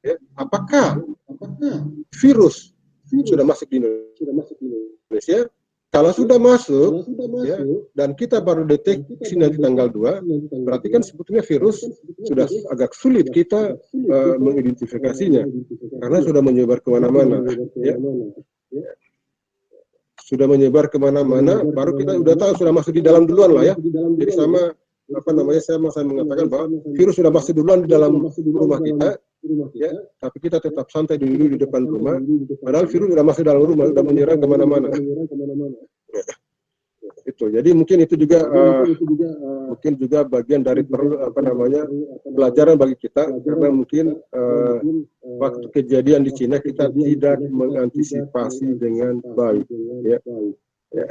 ya, apakah virus sudah masuk di Indonesia? Kalau sudah masuk, ya, dan kita baru deteksi nanti tanggal 2, berarti kan sebetulnya virus sudah agak sulit kita mengidentifikasinya, karena sudah menyebar kemana-mana. Ya. Sudah menyebar kemana-mana, baru kita sudah tahu sudah masuk di dalam duluan lah ya. Jadi sama apa namanya saya mengatakan bahwa virus sudah masuk duluan di dalam rumah kita, ya, tapi kita tetap santai dulu di depan rumah. Padahal virus sudah masuk dalam rumah, sudah menyerang kemana-mana. Ya. Itu. Jadi mungkin itu juga mungkin juga bagian dari perlu apa namanya pelajaran bagi kita, karena mungkin waktu kejadian di Cina kita tidak mengantisipasi dengan baik. Ya. Ya.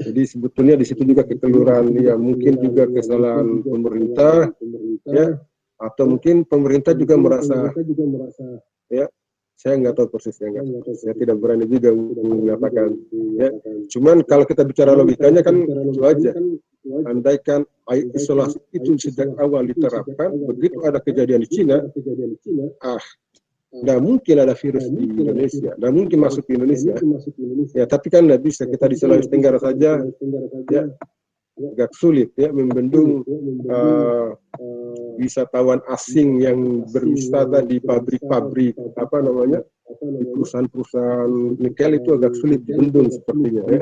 Jadi sebetulnya di situ juga kekeliruan, ya mungkin juga kesalahan pemerintah, ya, atau mungkin pemerintah juga merasa, ya, saya nggak tahu persisnya, saya tidak berani juga mengatakan, ya. Cuman kalau kita bicara logikanya kan itu aja. Andaikan isolasi itu sejak awal diterapkan, begitu ada kejadian di Cina, nggak mungkin ada virus di Indonesia, nggak mungkin masuk ke Indonesia. Ya, tapi kan nggak bisa, kita di Sulawesi Tenggara saja, ya, agak sulit ya membendung wisatawan asing yang berwisata di pabrik-pabrik apa namanya di perusahaan-perusahaan nikel itu agak sulit dibendung sepertinya ya.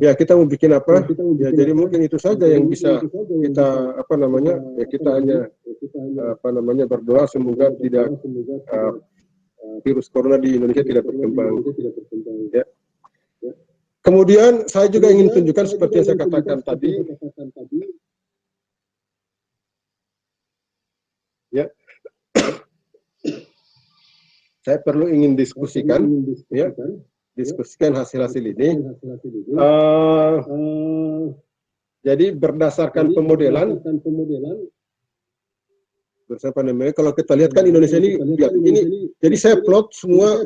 Ya kita mau bikin apa ya, jadi mungkin itu saja yang bisa kita apa namanya ya, kita hanya apa namanya berdoa semoga tidak virus corona di Indonesia tidak berkembang ya. Kemudian saya juga ingin tunjukkan seperti yang saya katakan tadi, ya, saya perlu ingin diskusikan, ya, diskusikan hasil-hasil ini. Jadi berdasarkan pemodelan, kalau kita lihat kan Indonesia ini, jadi saya plot semua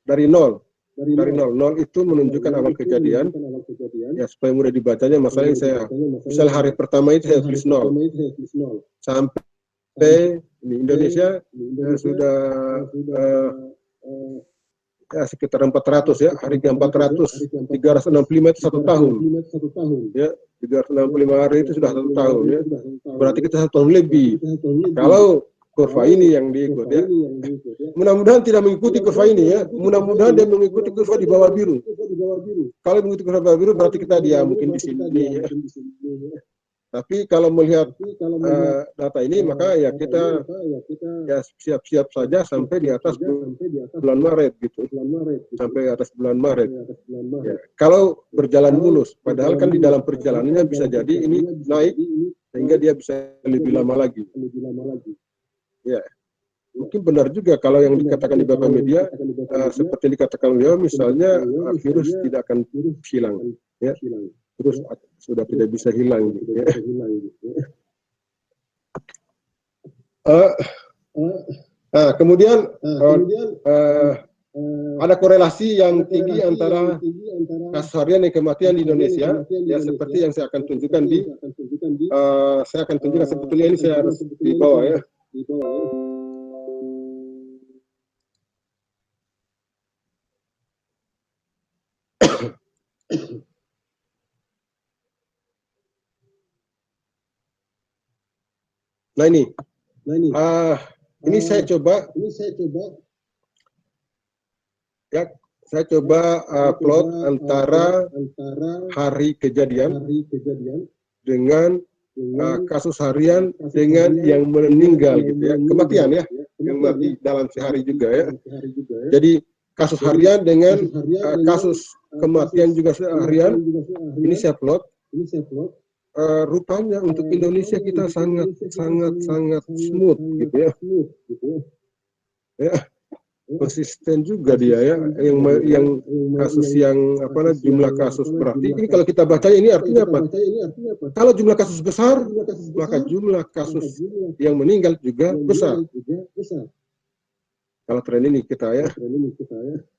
dari nol. Dari nol itu menunjukkan awal kejadian ya supaya mudah dibacanya. Masalahnya saya misal hari pertama itu saya tulis 0 sampai di Indonesia sudah ya sekitar 400 ya, hari ke 400 365 itu 1 tahun ya, 365 hari itu sudah 1 tahun ya, berarti kita 1 tahun lebih kalau kurva ini yang diikut ya. Mudah-mudahan tidak mengikuti kurva ini ya. Mudah-mudahan dia mengikuti kurva di bawah biru. Kalau mengikuti kurva bawah biru berarti kita dia mungkin di sini ya. Tapi kalau melihat data ini maka ya kita ya siap-siap saja sampai di atas bulan Maret gitu. Sampai atas bulan Maret. Ya. Kalau berjalan mulus, padahal kan di dalam perjalanannya bisa jadi ini naik sehingga dia bisa lebih lama lagi. Ya, mungkin benar juga kalau yang dikatakan di beberapa media seperti yang dikatakan beliau, misalnya virus tidak akan hilang, ya, terus sudah tidak bisa hilang, gitu, ya. Kemudian ada korelasi yang tinggi antara kasus harian dan kematian di Indonesia, ya, seperti yang saya akan tunjukkan saya akan tunjukkan sebetulnya ini saya harus di bawah, ya. Nah ini saya coba ya, saya coba plot antara hari kejadian dengan kasus harian dengan yang meninggal, gitu ya, kematian, ya, yang mati dalam sehari juga, ya. Jadi kasus harian dengan kasus kematian juga seharian, ini saya plot. Rupanya untuk Indonesia kita sangat smooth, gitu ya. Ya, konsisten juga dia, ya, yang kasus yang jumlah kasus, berarti ini kalau kita baca ini artinya apa? Kalau jumlah kasus besar, maka jumlah kasus yang meninggal juga besar. Kalau tren ini kita, ya.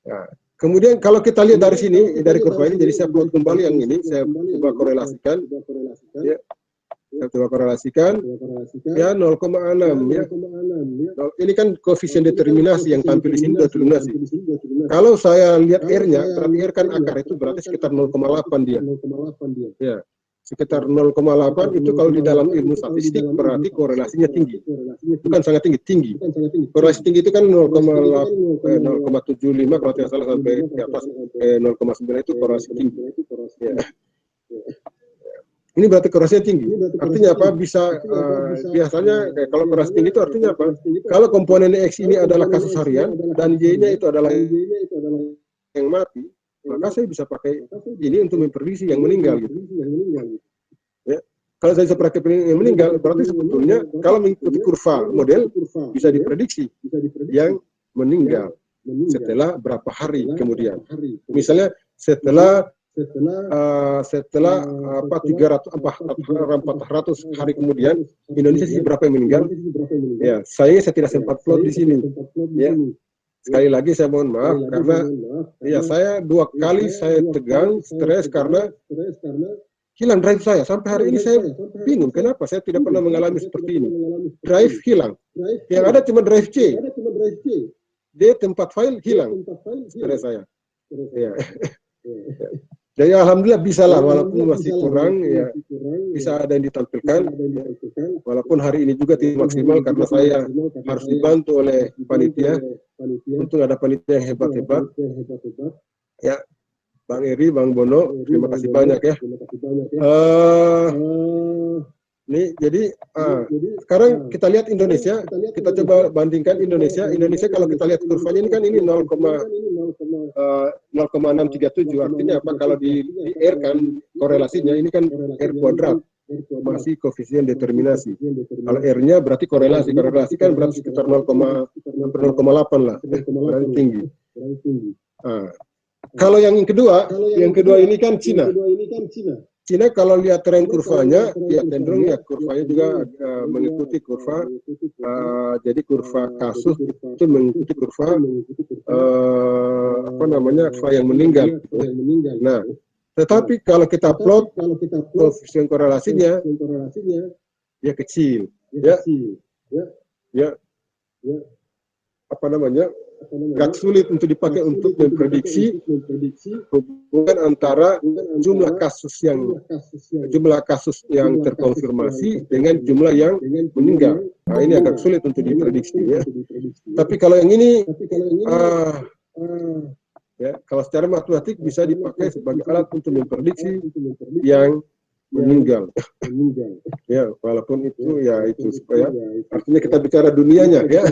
Nah, kemudian kalau kita lihat dari sini, dari kurva ini, jadi saya plot kembali yang ini, saya coba korelasikan, ya, saya coba korelasikan, ya, 0,6, ya. Ini kan koefisien determinasi yang tampil di sini determinasi. Kalau saya lihat R-nya, berarti R kan akar, itu berarti sekitar 0,8 dia. Ya, sekitar 0,8 itu kalau di dalam ilmu statistik berarti korelasinya tinggi. Bukan sangat tinggi. Korelasi tinggi itu kan 0,75 kalau tidak salah sampai di atas 0,9 itu korelasi tinggi. Ya. Ini berarti korelasinya tinggi. Artinya apa? Bisa biasanya kalau korelasi tinggi itu artinya apa? Kalau komponen X ini adalah kasus harian dan Y-nya itu adalah yang mati, maka saya bisa pakai ini untuk memprediksi yang meninggal, gitu. Ya. Kalau saya bisa pakai yang meninggal, berarti sebetulnya kalau mengikuti kurva model bisa diprediksi yang meninggal setelah berapa hari kemudian. Misalnya setelah 400 hari kemudian Indonesia sih berapa yang meninggal? Ya, saya tidak sempat plot di sini. Ya. Sekali lagi saya mohon maaf karena ya saya 2 kali saya tegang, stres karena hilang drive saya. Sampai hari ini saya bingung kenapa saya tidak pernah mengalami seperti ini. Drive hilang. Yang ada cuma drive C. D tempat file hilang. Stres saya. Ya. Jadi alhamdulillah bisa lah, walaupun masih kurang, ya, bisa ada yang ditampilkan, walaupun hari ini juga tidak maksimal karena saya harus dibantu oleh panitia. Untung ada panitia yang hebat-hebat, ya, Bang Eri, Bang Bono, terima kasih banyak, ya. Nih, jadi sekarang kita lihat Indonesia, kita coba bandingkan Indonesia kalau kita lihat kurvanya ini kan ini 0,637, artinya apa? Kalau di R kan korelasinya ini kan R kuadrat, masih koefisien determinasi. Kalau R-nya berarti korelasi kan berarti sekitar 0,8 lah, berarti tinggi. Kalau yang kedua ini kan Cina. Cina kalau lihat tren kurvanya, ya cenderung ya kurvanya juga mengikuti kurva, jadi kurva kasus itu mengikuti kurva kurva yang meninggal. Nah, tetapi kalau kita plot koefisien korelasinya, ya kecil, ya. Agak sulit untuk dipakai untuk memprediksi hubungan antara jumlah kasus yang terkonfirmasi dengan jumlah yang meninggal. Nah, ini agak sulit untuk diprediksi, ya. Tapi kalau yang ini ya, kalau secara matematik bisa dipakai sebagai alat untuk memprediksi yang meninggal. Ya, walaupun itu ya itu supaya artinya kita bicara dunianya, ya.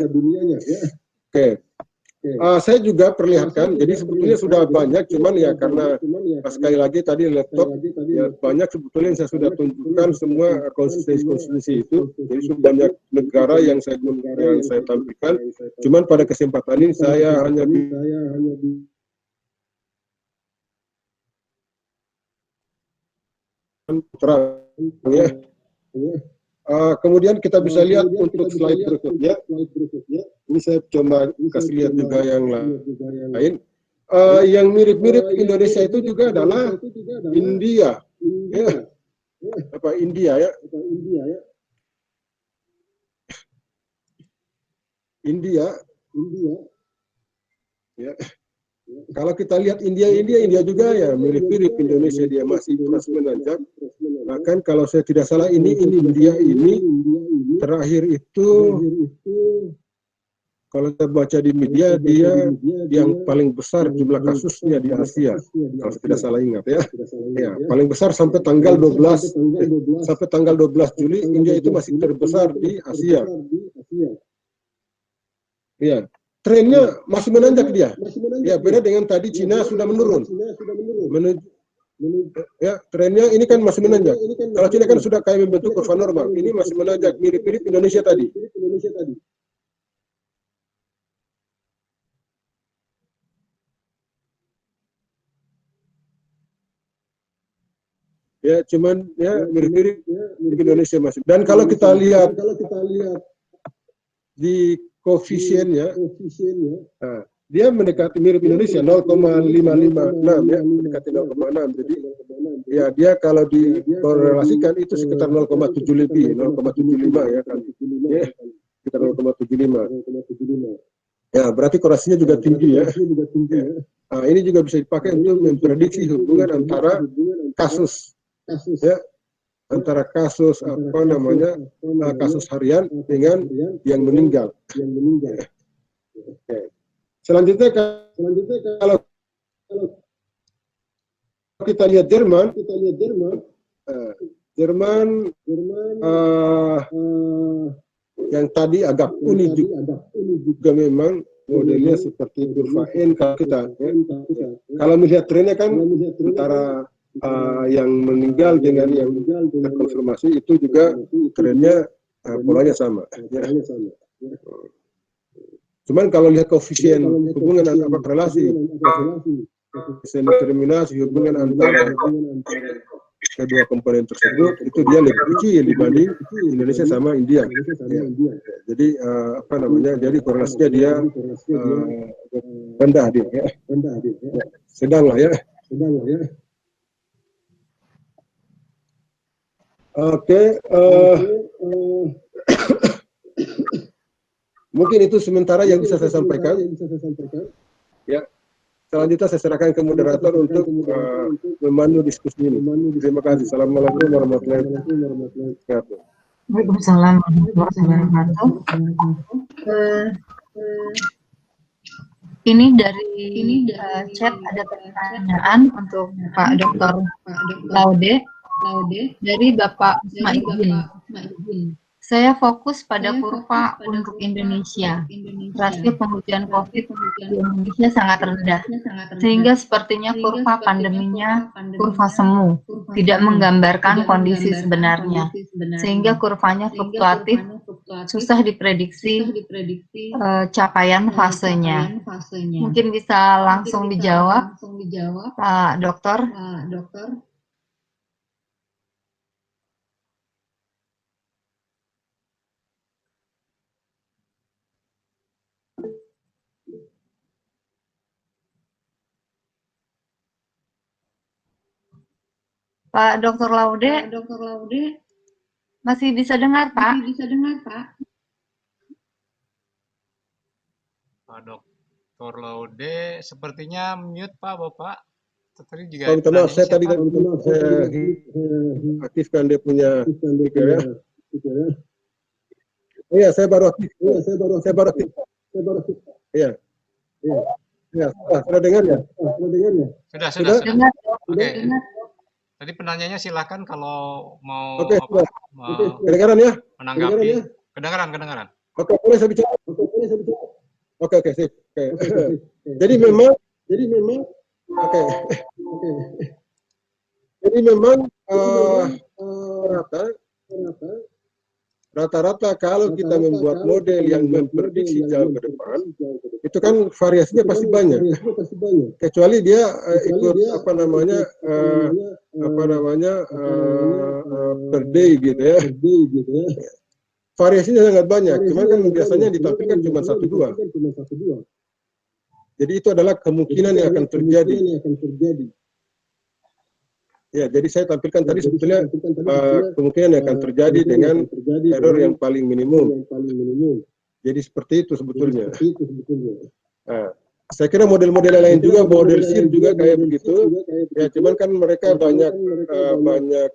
Oke. Saya juga perlihatkan, jadi sebetulnya sudah banyak, cuman ya karena sekali lagi tadi laptop ya banyak sebetulnya yang saya sudah tunjukkan semua konstitusi itu, jadi sudah banyak negara yang saya tampilkan, cuman pada kesempatan ini saya hanya terang ya. Kemudian kita bisa lihat untuk slide berikutnya. Ini saya coba kasih lihat juga yang lain. Yang mirip-mirip Indonesia itu juga adalah India. Ya. Apa India ya? India. Ya. Kalau kita lihat India juga ya mirip-mirip Indonesia, dia masih terus menanjak. Bahkan kalau saya tidak salah ini India ini terakhir itu kalau kita baca di media dia yang paling besar jumlah kasusnya di Asia. Kalau saya tidak salah ingat ya. Ya, paling besar sampai tanggal 12 Juli India itu masih terbesar di Asia. Ya. Trennya masih menanjak dia. Ya, beda dengan tadi Cina sudah menurun. Ya, trennya ini kan masih menanjak. Kalau Cina kan sudah kayak membentuk kurva normal. Ini masih menanjak, mirip-mirip Indonesia tadi. Ya, cuman ya mirip-mirip Indonesia masih. Dan kalau kita lihat di koefisiennya, nah, dia mendekati mirip Indonesia 0,556 ya, mendekati 0,6. Jadi ya dia kalau dikorelasikan itu sekitar 0,7 lebih, 0,75 ya kan. Ya, sekitar 0,75. Ya, berarti korelasinya juga tinggi ya. Nah, ini juga bisa dipakai untuk memprediksi hubungan antara kasus ya, antara kasus apa namanya kasus harian dengan yang meninggal. Oke. Selanjutnya kalau kita lihat Jerman, yang tadi agak unik juga memang modelnya seperti kurva N kalau kita ya. Kalau melihat trennya kan antara yang meninggal dengan yang terkonfirmasi itu juga trennya polanya sama. Ya. Cuman kalau lihat koefisien hubungan apa relasi, koefisien determinasi hubungan antara kedua komponen tersebut itu dia lebih kecil dibanding Indonesia sama India. Ya. Jadi apa namanya? Jadi korelasinya dia rendah dia. Ya. Sedang lah ya. Oke, mungkin itu sementara yang bisa saya sampaikan. Ya, selanjutnya saya serahkan ke moderator untuk memandu diskusi ini. Terima kasih. Assalamualaikum warahmatullahi wabarakatuh. Waalaikumsalam warahmatullahi wabarakatuh. Ini dari chat ada pertanyaan untuk Pak Dr. Laude dari Bapak Ismail. Saya fokus pada kurva untuk Indonesia. Rasio pengujian COVID di Indonesia sangat rendah, sehingga sepertinya kurva pandeminya kurva semu, tidak menggambarkan kondisi sebenarnya, sehingga kurvanya fluktuatif, susah diprediksi capaian fasenya. Mungkin bisa langsung dijawab, Pak Dokter. Pak Dr. Laude, masih bisa dengar, Pak? Pak Dr. Laude sepertinya mute Pak Bapak. Tadi juga maaf, saya tadi aktifkan dia punya speaker ya. Iya, saya baru aktif. Iya. Ya, sudah dengar ya? Sudah. Dengar. Oke. Tadi penanyanya silakan kalau mau Kedengaran ya? menanggapi. Kedengaran. Oke, boleh saya bicara. Oke, sip. Oke. Jadi memang oke. Jadi memang rata-rata kalau kita membuat model yang memprediksi jauh ke depan, itu kan variasinya pasti banyak. Kecuali dia ikut per day gitu ya. Variasinya sangat banyak. Cuman kan biasanya ditampilkan cuma 1-2. Jadi itu adalah kemungkinan yang akan terjadi. Ya, jadi saya tampilkan tadi sebetulnya kemungkinan yang akan terjadi dengan error yang paling minimum. Jadi seperti itu sebetulnya. Nah, saya kira model-model lain juga, model SIR juga kayak begitu. Ya, cuman kan mereka banyak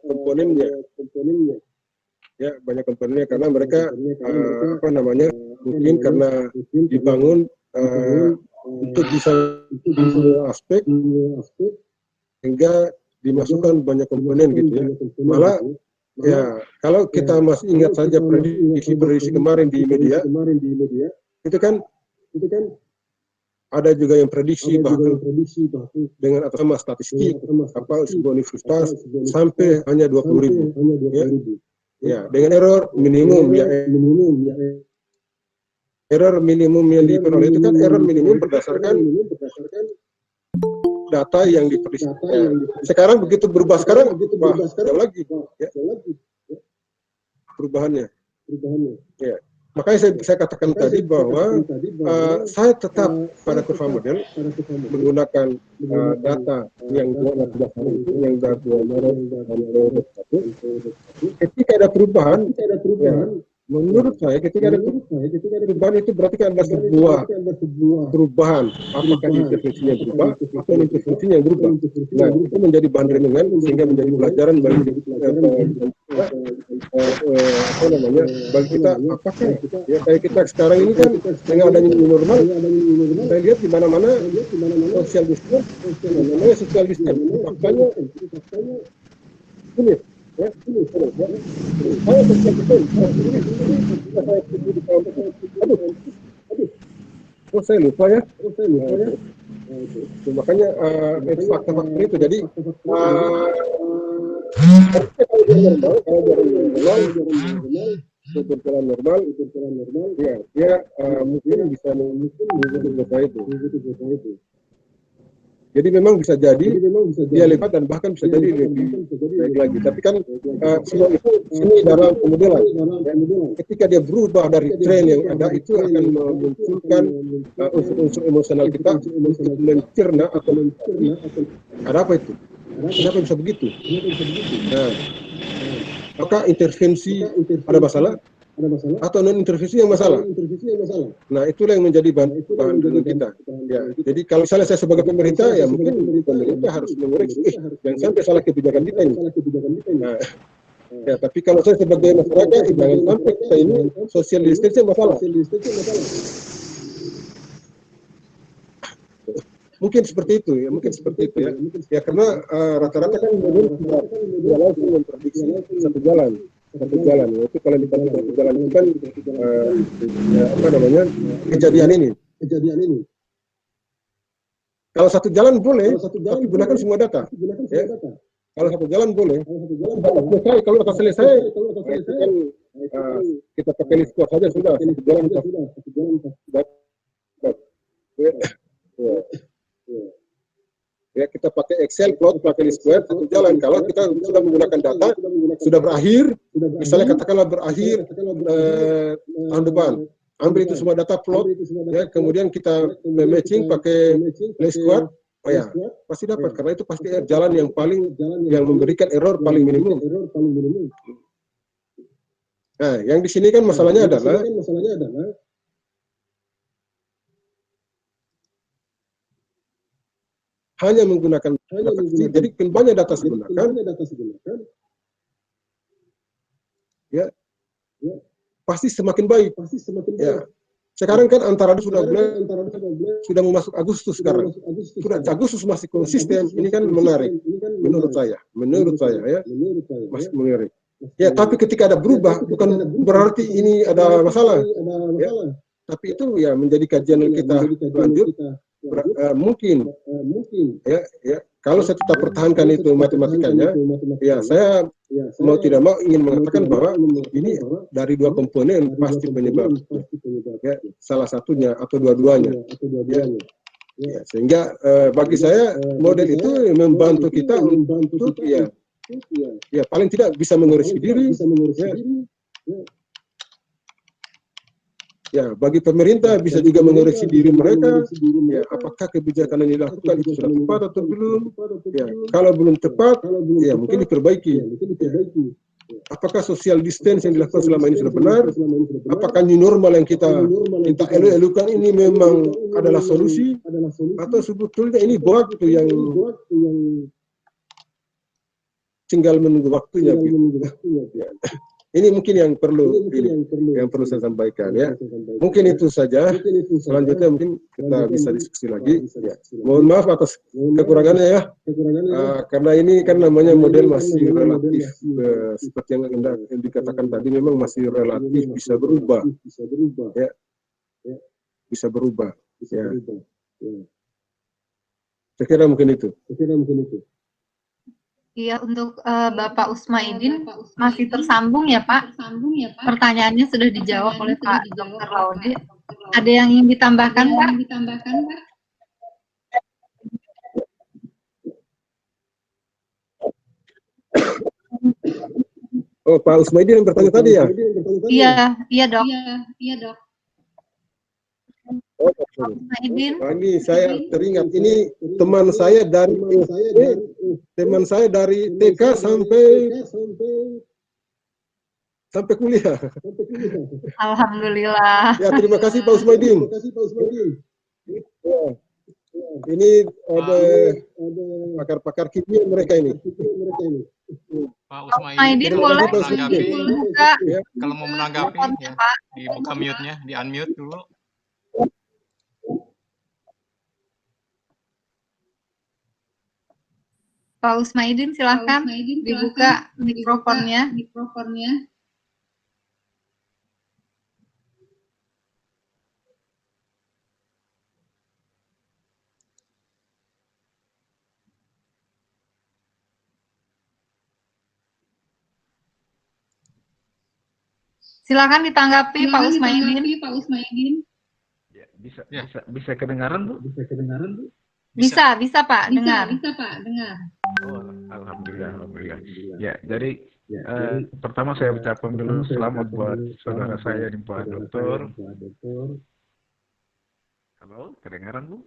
komponennya. Ya, banyak komponennya karena mereka mungkin karena dibangun untuk bisa aspek hingga dimasukkan banyak komponen gitu ya. Malah ya kalau kita masih ingat saja prediksi kemarin di media, itu kan ada juga yang prediksi bahkan dengan atas nama statistik sebuah universitas sampai hanya 20.000 ya dengan error minimum error minimum yang diperoleh itu kan error minimum berdasarkan data yang diprediksi. Sekarang begitu berubah jauh lagi ya, perubahannya. Ya. Makanya saya katakan tadi bahwa saya tetap pada kurva model menggunakan data yang 12 hari itu, yang dari 2 Maret sampai 21. Ketika ada perubahan, ya, menurut saya ketika ada perubahan itu berarti kan ada sebuah perubahan, apakah intervensinya berubah atau intervensinya yang berubah. Nah, itu menjadi bahan renungan sehingga menjadi pelajaran bagi bagi kita, apakah ya kayak kita sekarang ini kan dengan adanya new normal, saya lihat di mana-mana social distance, namanya social distance, faktanya sulit. Ya, saya lupa ya. Makanya fakta-fakta itu. Jadi kalau normal, ya dia mungkin bisa itu. Jadi memang bisa jadi dia lipat dan bahkan bisa jadi lebih baik lagi. Tapi kan semua itu sini dalam pemodelan. Ketika dia berubah dari tren yang ada, itu akan memunculkan unsur-unsur emosional kita untuk mencerna atau ada apa itu? Kenapa bisa begitu? Nah, apakah intervensi ada masalah? Atau non intervensi yang masalah. Nah, itulah yang menjadi bahan kita. Ya, jadi kalau misalnya saya sebagai pemerintah, ya mungkin pemerintah harus mengoreksi, jangan sampai salah kebijakan kita ini. Nah, ya, tapi kalau saya sebagai masyarakat, jangan sampai kita ini social distancing masalah. Mungkin seperti itu ya, ya karena rata-rata kan memprediksi satu jalan, yaitu kalau dikatakan satu jalan itu kan kejadian ini. Kalau satu jalan boleh, tapi gunakan semua data. Ya. Kalau satu jalan boleh, kalau data selesai, itu kan kita pakai list squad saja sudah. Satu jalan ya, kita pakai Excel plot, pakai list square, satu jalan. Kalau kita sudah menggunakan data, sudah berakhir, misalnya katakanlah berakhir tahun depan, ambil itu semua data plot, ya, kemudian kita matching pakai list square, oh ya, pasti dapat, karena itu pasti jalan yang memberikan error paling minimum. Nah, yang di sini kan masalahnya adalah hanya menggunakan data kecil, jadi banyak data digunakan, ya, pasti semakin baik. Ya. Sekarang kan antara sudah mau masuk Agustus sekarang, sudah Agustus masih konsisten, ini kan menarik, menurut saya ya, masih menarik. Ya, tapi ketika ada berubah, bukan berarti ini ada masalah. Ya. Tapi itu ya menjadi kajian yang kita lanjut. Mungkin ya kalau saya tetap pertahankan itu matematikanya, ya saya mau tidak mau ingin mengatakan bahwa ini dari dua komponen pasti penyebab, ya, salah satunya atau dua-duanya, ya, sehingga bagi saya model itu membantu kita untuk ya paling tidak bisa mengoreksi diri, ya bagi pemerintah bisa juga mengoreksi diri mereka, ya apakah kebijakan yang dilakukan itu sudah tepat atau belum, ya kalau belum tepat ya mungkin diperbaiki, apakah social distance yang dilakukan selama ini sudah benar, apakah new normal yang kita elu-elukan ini memang adalah solusi atau sebetulnya ini waktu yang tinggal menunggu waktunya gitu. Ya. Ini mungkin yang perlu saya sampaikan, ya. Mungkin itu saja. Selanjutnya mungkin kita bisa diskusi lagi. Ya. Mohon maaf atas kekurangannya, ya. Karena ini kan namanya model masih relatif, seperti yang dikatakan tadi, memang masih relatif bisa berubah. Ya. Bisa berubah. Ya. Saya kira mungkin itu. Iya, untuk Bapak Usmaidin masih tersambung ya Pak? Pertanyaannya sudah dijawab oleh Pak Dr. Laude. Ada yang ingin ditambahkan Pak? Oh, Pak Usmaidin yang bertanya tadi ya? Iya dok. Oh, Usmaidin. ini saya teringat, ini teman saya dari TK sampai kuliah. Alhamdulillah. Ya, terima kasih Pak Usmaidin. Ya. Ini ada pakar-pakar kimia mereka ini. Pak Usmaidin Usmaidin boleh menanggapi, dibuka kalau mau menanggapi ya, Pak. dibuka mute-nya, di-unmute dulu. Pak Usmaidin silakan dibuka mikrofonnya. Silakan ditanggapi Pak Usmaidin. Ya, bisa kedengaran Bu? Bisa Pak, dengar. Oh, alhamdulillah. Ya, jadi pertama saya ucapkan dulu selamat buat saudara saya nih Pak Dokter. Halo, kedengaran Bu?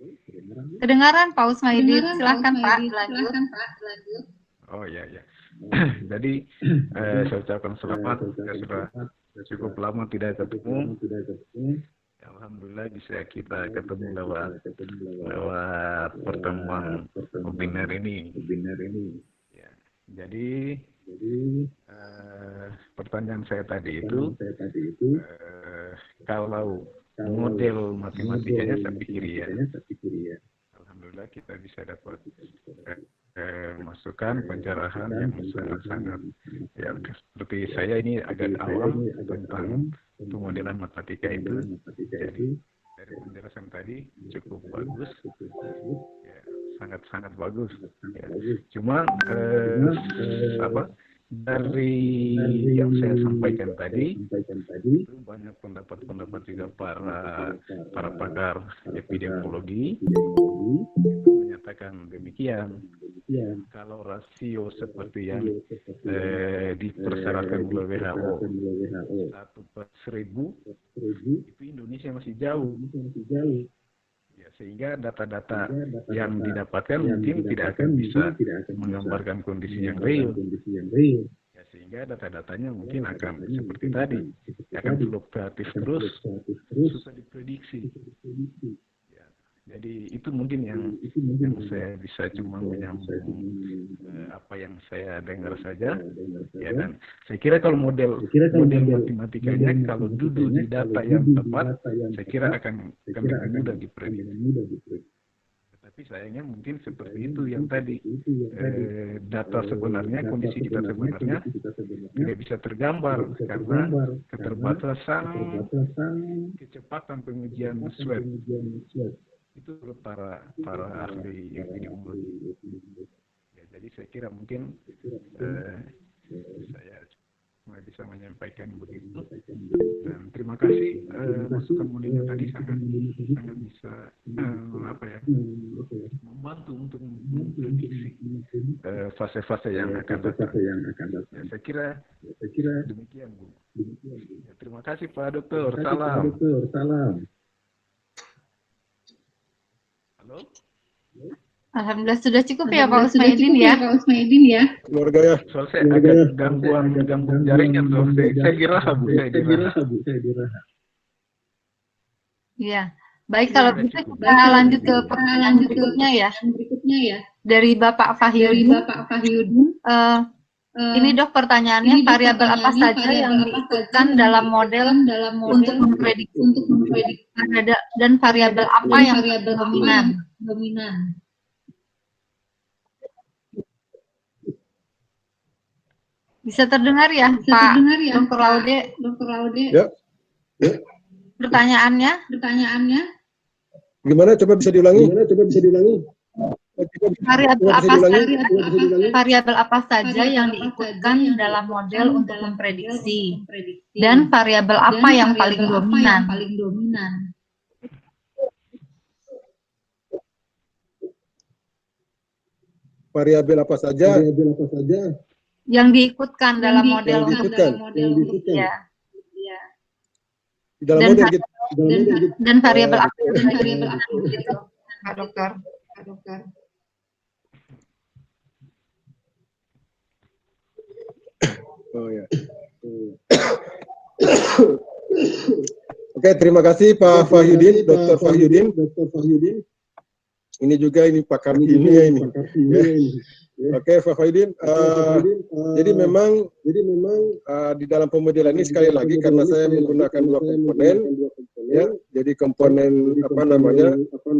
Kedengaran Pak Usmaidin, silakan Pak, lanjut. Oh ya. Jadi saya ucapkan selamat, ya sudah cukup lama tidak ketemu. Alhamdulillah bisa kita ketemu lewat pertemuan webinar ini. Ya, jadi pertanyaan saya tadi itu kalau model matematikanya saya pikir ya. Alhamdulillah kita bisa dapat masukan pencerahan yang sangat-sangat ya, seperti saya ini agak awam tentang pemodelan matematika itu. Jadi dari penjelasan tadi cukup bagus, ya, sangat-sangat bagus. Ya. Cuma dari yang saya sampaikan tadi itu banyak pendapat juga para pakar epidemiologi itu menyatakan demikian. Kalau rasio seperti yang dipersyaratkan oleh WHO 1/1000 itu Indonesia masih jauh. Ya, sehingga data-data yang didapatkan mungkin tidak akan bisa menggambarkan kondisi yang real. Ya, sehingga data-datanya mungkin akan seperti tadi, akan fluktuatif terus, susah diprediksi. Ya, jadi itu mungkin yang saya bisa cuma menyambung apa yang saya dengar saja. Ya, dan saya kira kalau model matematikanya kalau duduk di data yang tepat, saya kira akan lebih mudah diprediksi. Tapi sayangnya mungkin seperti itu yang tadi, data sebenarnya, kondisi kita sebenarnya tidak bisa tergambar karena keterbatasan kecepatan pengujian swab itu menurut para ahli epidemiologi. Ya, jadi saya kira mungkin saya cuma bisa menyampaikan begitu. Dan terima kasih masukan mulia tadi sangat bisa membantu untuk memprediksi fase-fase yang akan datang. Ya, saya kira demikian, Bu. Ya, terima kasih Pak Dokter. Salam. Halo. Alhamdulillah sudah cukup ya Pak Usmaidin ya. Keluarga ya. Soal saya agak gangguan jaringan, so saya kira Bu. Iya. Baik, kalau gitu kita lanjut ke pertanyaan berikutnya ya. Dari Bapak Fahyudin. Ini Dok pertanyaannya, variabel apa saja yang diikutkan dalam model untuk memprediksi dan variabel apa yang dominan? Bisa terdengar ya, Pak Dr. Laude? Ya. Pertanyaannya? Gimana? Coba bisa diulangi. Variabel apa saja yang diikutkan dalam model untuk memprediksi dan variabel apa yang paling dominan? Variabel apa saja yang diikutkan dalam model ya. Di dalam dan, model gitu. Dan variabel apa gitu, Pak Dokter? Oh ya. Oke, terima kasih Pak Fahyudin, Dr. Fahyudin. Ini juga pakar kimia ini. Oke, Pak Fahyudin. Jadi memang di dalam pemodelan ini sekali lagi karena saya menggunakan dua komponen, ya. Jadi komponen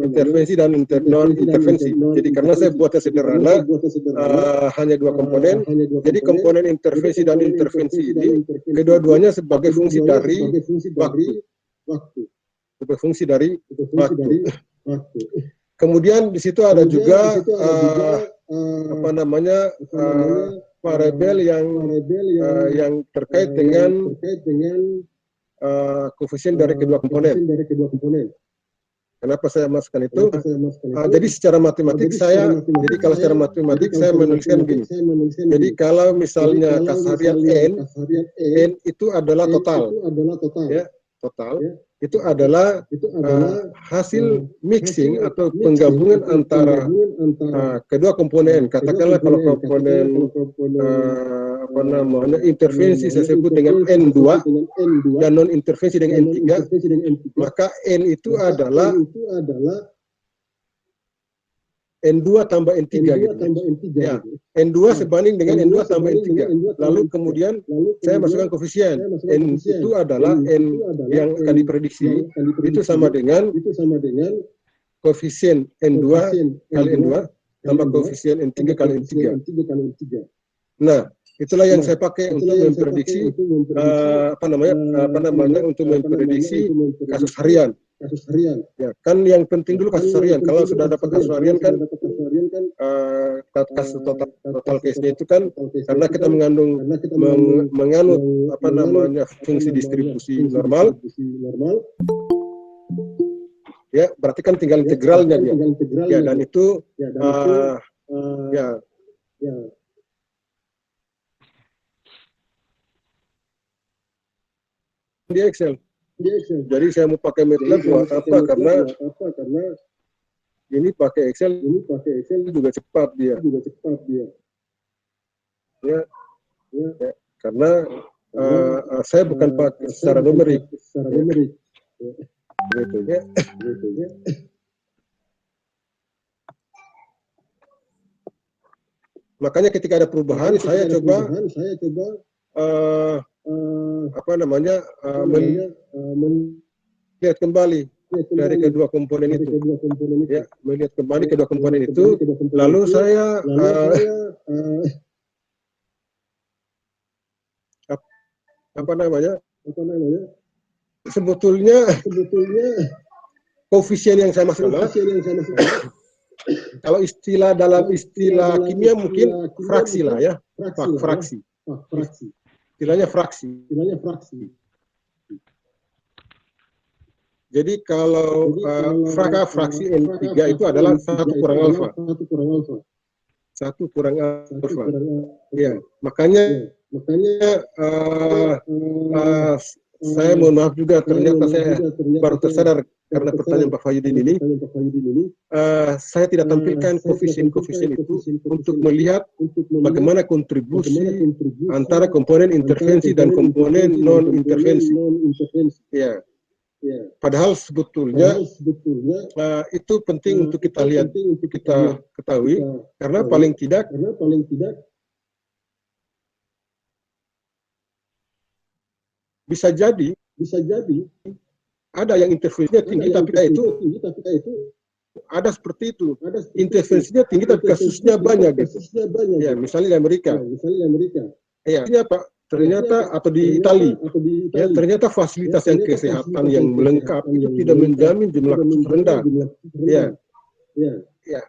intervensi dan non intervensi. Jadi karena saya buatnya sederhana, hanya dua komponen. Jadi komponen intervensi dan intervensi ini kedua-duanya sebagai fungsi dari waktu. Sebagai fungsi dari waktu. Kemudian di situ ada juga variabel yang terkait dengan koefisien dari kedua komponen. Kenapa saya masukkan itu? Jadi secara matematik jadi kalau secara matematik saya menuliskan begini. Jadi kalau misalnya kasarian n itu adalah total, ya, total. Itu adalah hasil mixing atau penggabungan antara kedua komponen. Katakanlah kalau komponen intervensi saya sebut dengan N2 dan non intervensi dengan N3, maka N itu adalah N2 tambah N3 gitu. Ya, N2 sebanding dengan N2 tambah N3. Lalu kemudian saya masukkan koefisien. N itu adalah N yang akan diprediksi. Itu sama dengan koefisien N2 kali N2 tambah koefisien N3 kali N3. Nah, itulah yang saya pakai untuk memprediksi untuk memprediksi kasus harian. Ya, kan yang penting dulu kasus harian. Kalau sudah dapat kasus harian kan kasus total case-nya itu kan karena kita menganut fungsi distribusi normal. Ya, berarti kan tinggal integralnya dia. Ya, dan itu di Excel. Jadi saya mau pakai MATLAB buat apa? Karena ini pakai Excel juga cepat dia. Ya. Karena saya bukan pakai secara numerik. Gitu ya. Makanya ketika ada perubahan, saya coba melihat kembali dari kedua komponen itu. Ya, melihat kembali kedua komponen itu, lalu saya apa namanya? Sebetulnya koefisien yang sama kalau dalam istilah kimia mungkin fraksi lah ya, fraksi. Istilahnya fraksi. Jadi kalau fraksi N3 itu adalah 1 kurang alfa. 1 kurang alfa. Ya, makanya saya mohon maaf juga, ternyata saya baru tersadar karena pertanyaan Pak Fahyudin ini, saya tidak tampilkan koefisien-koefisien itu untuk melihat bagaimana kontribusi antara komponen intervensi dan komponen non-intervensi. Ya. Padahal sebetulnya itu penting untuk kita lihat, untuk kita ketahui, karena paling tidak bisa jadi ada yang intervensinya tinggi tapi itu ada seperti itu, intervensinya tinggi tapi kasusnya banyak gitu. Ya, misalnya di Amerika. Ya, Pak, ternyata atau di Italia, ya, ternyata fasilitas yang kesehatan yang melengkap itu tidak menjamin jumlah kasus rendah. Ya,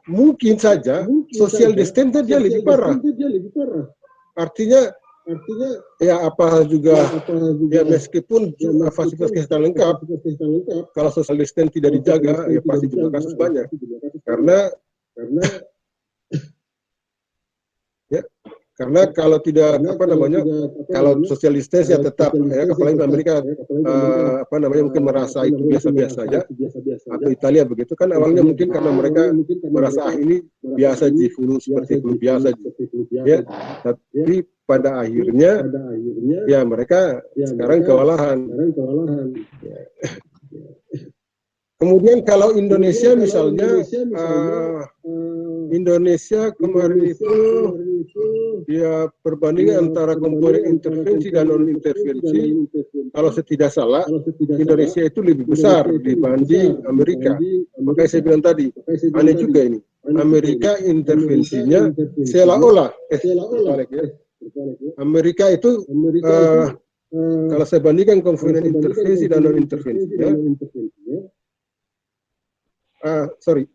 mungkin saja social distancing dia lebih parah. Artinya ya apa juga ya meskipun fasilitas kesehatan lengkap, kalau social distancing tidak dijaga ya pasti jumlah kasus banyak. Karena kalau tidak kalau social distancing ya tetap ya, apalagi Amerika mungkin merasa itu biasa-biasa saja, atau Italia begitu kan awalnya mungkin karena mereka merasa ini biasa flu seperti flu biasa ya, tapi pada akhirnya ya mereka sekarang kewalahan. Kemudian kalau Indonesia misalnya, Indonesia kemarin itu ya perbandingan antara komponen intervensi dan non-intervensi, kalau saya tidak salah, Indonesia itu lebih besar dibanding Amerika. Makanya saya bilang tadi, aneh juga ini. Amerika intervensinya seolah-olah, Amerika itu kalau saya bandingkan komponen intervensi dan non-intervensi,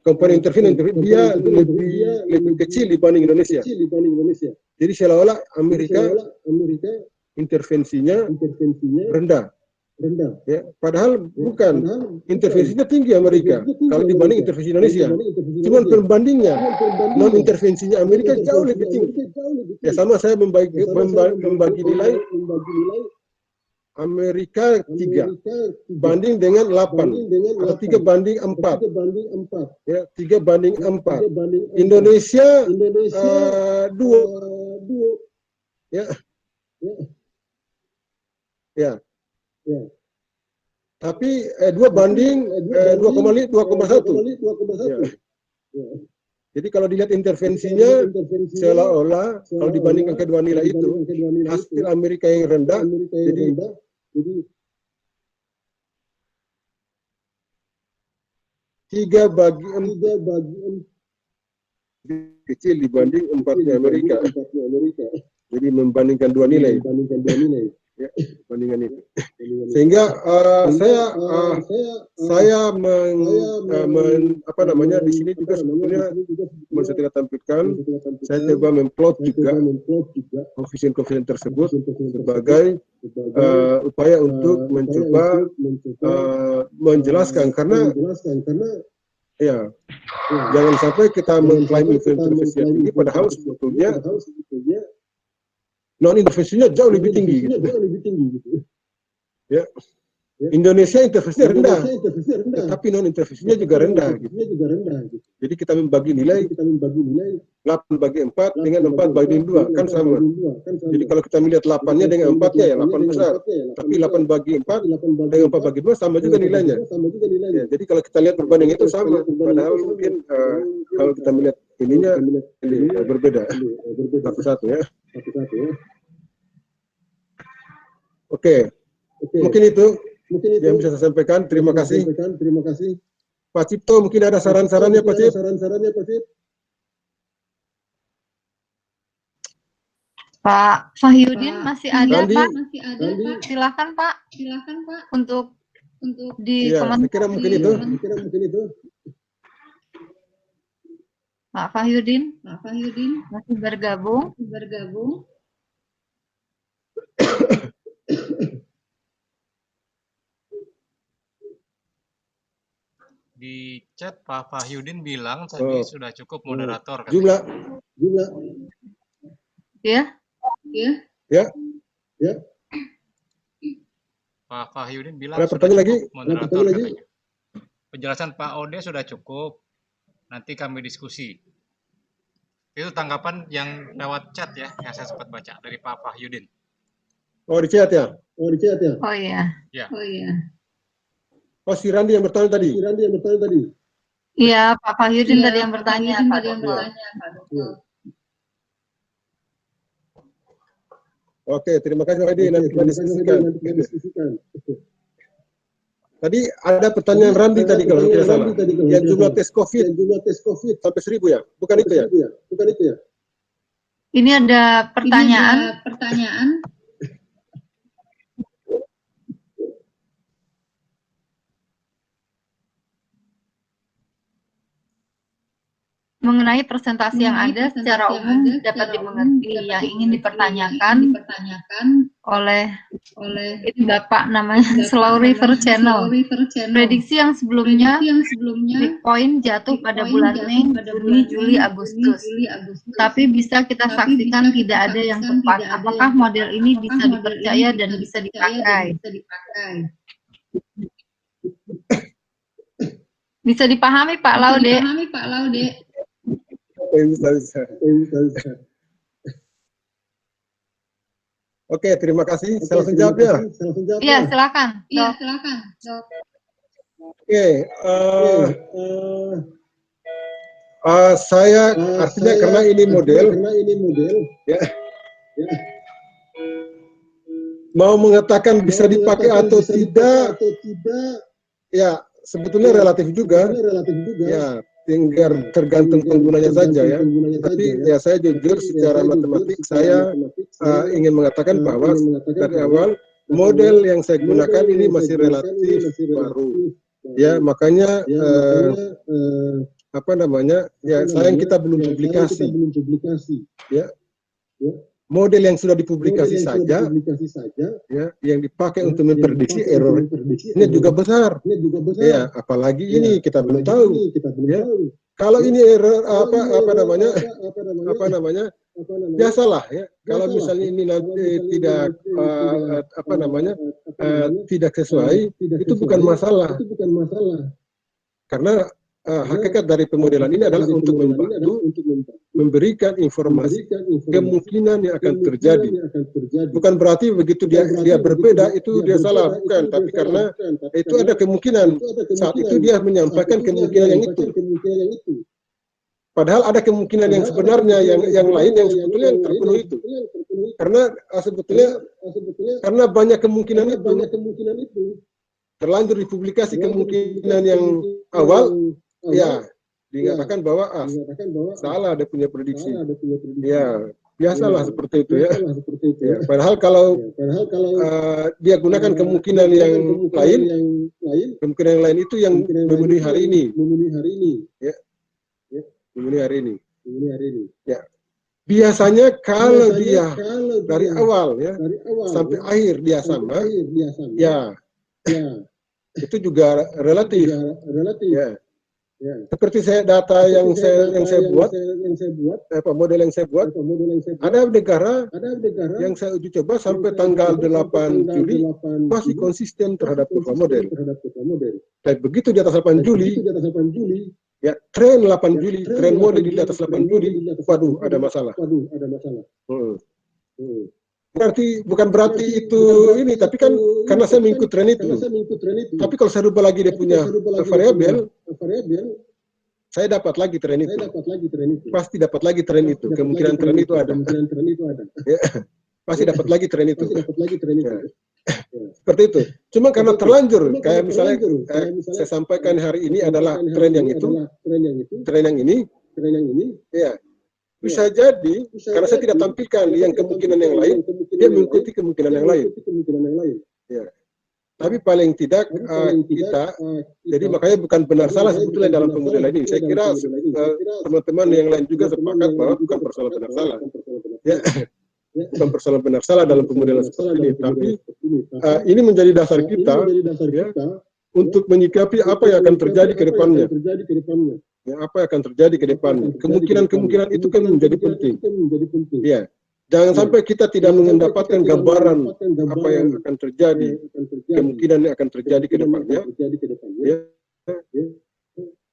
komponen intervensi dia lebih kecil dibanding Indonesia. Jadi seolah-olah Amerika intervensinya rendah. Ya, padahal bukan, intervensinya tinggi Amerika kalau dibanding intervensi Indonesia. Cuman perbandingnya non intervensinya Amerika jauh lebih tinggi. Ya sama saya membagi nilai Amerika 3 banding dengan 8 atau 3 banding 4. Ya, 3 banding 4. Indonesia 2. Ya. Tapi 2 banding 2,1. Ya. Jadi kalau dilihat intervensinya seolah-olah kalau dibandingkan kedua nilai itu hasil Amerika yang rendah, jadi 3 bagi 4 kecil dibanding 4-nya Amerika. Jadi membandingkan dua nilai. Ya, bandingan itu. Sehingga saya di sini juga sebetulnya saya tidak tampilkan, saya coba memplot juga koefisien-koefisien tersebut sebagai upaya untuk mencoba menjelaskan, karena ya jangan sampai kita mengklaim intervensi tinggi padahal sebetulnya non intervensinya jauh lebih tinggi gitu. Ya. Indonesia intervensinya rendah, tapi non intervensinya juga rendah gitu. Jadi kita membagi nilai 8 bagi 4 dengan 4 bagi 2 kan sama. Jadi kalau kita melihat 8-nya dengan 4-nya ya 8 besar, tapi 8 bagi 4 dengan 4 bagi 2 sama juga nilainya. Ya, jadi kalau kita lihat perbandingan itu sama, padahal mungkin kalau kita melihat ininya berbeda satu-satu ya. Oke. Mungkin itu yang bisa saya sampaikan. Terima kasih. Pak Cipto, mungkin ada saran-sarannya Pak Cip? Pak Fahyudin masih ada, Randi? Pak? Silakan, Pak. Untuk di Iya, saya kira mungkin itu. Pak Fahyudin masih bergabung. Di chat Pak Fahyudin bilang tadi sudah cukup moderator Jumlah. Ya. Ya. Pak Fahyudin bilang Ada sudah pertanyaan lagi? cukup moderator katanya. Penjelasan Pak Ode sudah cukup. Nanti kami diskusi. Itu tanggapan yang lewat chat ya, yang saya sempat baca dari Pak Fahyudin. Oh, di chat ya? Oh iya. Ya. Oh, si Randi yang bertanya tadi? Iya, Pak Fahyudin tadi yang bertanya, Pak Dokter. Oke, terima kasih Pak Edi. Nanti kita diskusikan. Tadi ada pertanyaan Randi tadi kalau tidak salah. Yang jumlah tes COVID sampai 1000 ya? Bukan itu ya? Ini ada pertanyaan. Mengenai presentasi yang ada secara umum dapat dimengerti. Yang ingin dipertanyakan oleh ini Bapak namanya Slow River Channel. Prediksi yang sebelumnya Bitcoin jatuh pada bulan Mei, Juni, Juli, Agustus. Tapi bisa kita saksikan tidak ada yang tepat. Apakah model ini bisa dipercaya dan bisa dipakai? Bisa dipahami Pak Laude? Bisa. Oke, terima kasih. Saya langsung jawab ya. Iya, silakan. Oke, saya artinya karena ini model, ya, mau mengatakan bisa dipakai atau tidak, ya sebetulnya relatif juga, ya tinggal tergantung penggunanya saja ya. Tapi ya saya jujur secara matematik saya ingin mengatakan bahwa dari awal model yang saya gunakan ini masih relatif baru. Ya makanya apa namanya ya sayang kita belum publikasi. Ya model yang sudah dipublikasi saja, ya, yang dipakai untuk memprediksi error ini juga besar. Ya, apalagi ini kita belum tahu. Ya. Kalau ini error apa namanya, biasalah ya. Kalau misalnya ini nanti tidak tidak sesuai, itu bukan masalah. Karena hakikat dari pemodelan ini adalah untuk membantu memberikan informasi kemungkinan yang akan terjadi. Bukan berarti begitu dia berbeda itu dia salah, bukan. Tapi karena itu ada kemungkinan saat itu dia menyampaikan kemungkinan yang itu. Padahal ada kemungkinan yang sebenarnya yang lain yang sebetulnya terpenuhi itu. Karena sebetulnya karena banyak kemungkinan itu terlanjur dipublikasi kemungkinan yang awal. Ya, dikatakan bahwa salah ada punya prediksi. Ya, biasalah seperti itu ya. Ya padahal kalau dia gunakan kemungkinan yang lain, kemungkinan yang lain itu yang memenuhi hari ini. Ya, memenuhi hari ini. Ya, biasanya kalau dia dari awal ya sampai akhir dia sama, ya itu juga relatif. Ya. Seperti data yang saya buat, model yang saya buat, ada negara yang saya uji coba sampai tanggal 8 Juli masih konsisten terhadap kurva model. Dan begitu di atas 8 Juli, ya tren 8 Juli, tren model di atas 8 Juli, waduh ada masalah. Bukan berarti itu ini, tapi kan karena saya mengikut tren itu. Tapi kalau saya rubah lagi dia punya variabel, saya dapat lagi tren itu. Pasti dapat lagi tren itu. Kemungkinan tren itu ada. Ya, pasti dapat lagi tren itu. Ya. Seperti itu. Cuma karena terlanjur, kayak misalnya saya sampaikan hari ini adalah tren yang itu, tren yang ini, ya bisa jadi karena saya tidak tampilkan yang kemungkinan yang lain, dia mengikuti kemungkinan yang lain. Ya. Tapi paling tidak kita, jadi makanya bukan benar salah sebetulnya dalam pemodelan ini. Saya kira teman-teman yang lain juga sepakat bahwa bukan persoalan benar salah. Ya. Bukan persoalan benar salah dalam pemodelan seperti ini, tapi ini menjadi dasar kita ya, untuk menyikapi apa yang akan terjadi ke depannya. Ya, apa yang akan terjadi ke depannya. Kemungkinan-kemungkinan itu kan menjadi penting. Ya. Jangan sampai kita tidak mendapatkan gambaran apa yang akan terjadi, kemungkinan yang akan terjadi ke depannya. Ya.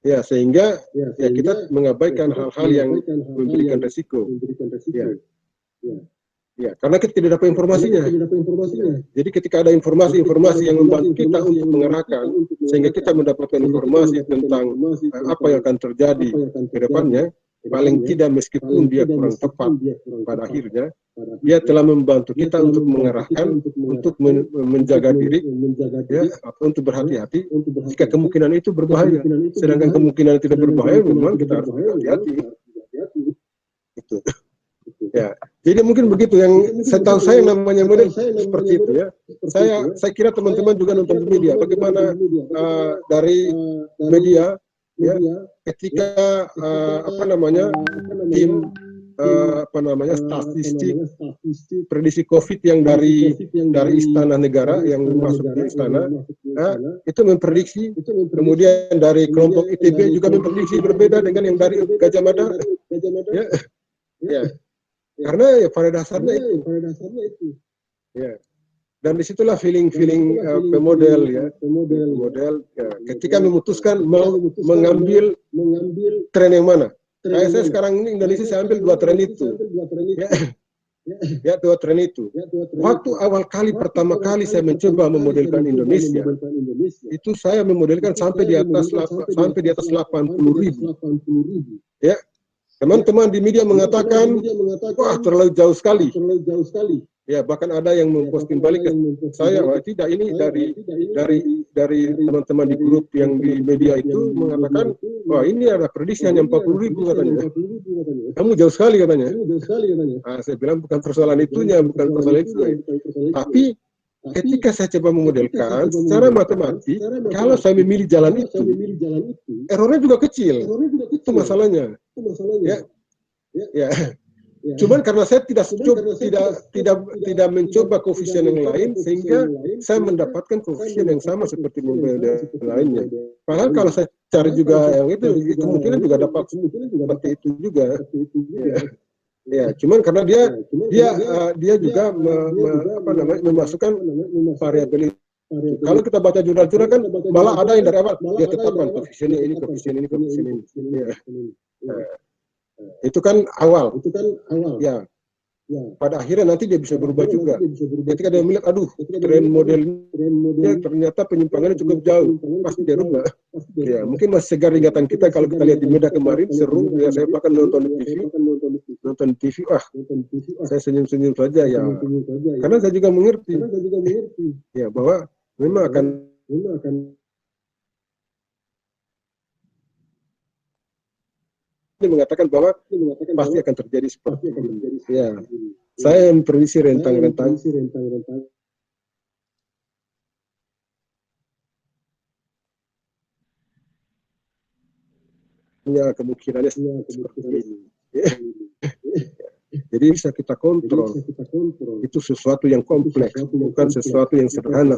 Ya, sehingga ya kita mengabaikan hal-hal yang memberikan resiko. Ya. Ya, karena kita tidak dapat informasinya. Jadi ketika ada informasi-informasi yang membantu kita untuk mengarahkan, sehingga kita mendapatkan informasi tentang apa yang akan terjadi ke depannya, paling tidak meskipun dia kurang tepat pada akhirnya, dia telah membantu kita untuk mengarahkan, untuk menjaga diri, ya, atau untuk berhati-hati jika kemungkinan itu berbahaya. Sedangkan kemungkinan tidak berbahaya, memang kita harus berhati-hati. Itu. Ya, jadi mungkin begitu yang saya tahu saya namanya model seperti itu ya. Saya kira teman-teman juga nonton di media. Bagaimana dari media ya, ketika tim statistik prediksi COVID yang dari Istana Negara yang masuk ke istana itu memprediksi, kemudian dari kelompok ITB juga memprediksi berbeda dengan yang dari Gajah Mada. Ya. Ya. Karena ya pada dasarnya itu. Ya. Dan disitulah feeling pemodel ya, pemodel ya. Ketika memutuskan mau mengambil tren yang mana. Kayak saya sekarang ini Indonesia saya ambil dua tren itu. Ya, dua tren itu. Waktu awal kali pertama kali saya mencoba memodelkan Indonesia, itu saya memodelkan sampai di atas 80.000. Ya. Teman-teman di media mengatakan, wah terlalu jauh sekali. Ya, bahkan ada yang memposting balik ke saya, wah tidak, ini dari teman-teman di grup yang di media itu mengatakan, wah ini ada prediksi hanya 40.000 katanya. Kamu jauh sekali katanya. Nah, saya bilang bukan persoalan itunya, bukan persoalan itu. Tapi ketika saya coba memodelkan secara matematik, kalau saya memilih jalan itu, errornya juga kecil. Itu masalahnya. Ya. Cuman karena saya tidak mencoba koefisien yang lain, sehingga saya mendapatkan koefisien yang sama seperti model lainnya. Padahal kalau saya cari juga yang itu, kemungkinan juga dapat seperti itu juga. Ya, cuman karena dia juga memasukkan variabel. Kalau kita baca jurnal-jurnal kan malah ada yang dari awal dia tetapkan koefisien ini. Ya. Itu kan awal. Ya. Pada akhirnya nanti dia bisa berubah juga. Ketika dia melihat, aduh, tren modelnya ternyata penyimpangannya cukup jauh, pasti dia rubah. Ya, mungkin masih segar ingatan kita kalau kita lihat di media kemarin, seru. Ya, saya bahkan nonton TV, saya senyum-senyum saja ya. Karena saya juga mengerti. Ya, bahwa memang akan ini mengatakan bahwa pasti akan terjadi seperti ini. Ya, saya memprediksi rentang-rentang. Ya, kemungkinannya seperti ini. Ya. Jadi bisa kita kontrol. Itu sesuatu yang kompleks, bukan sesuatu yang sederhana.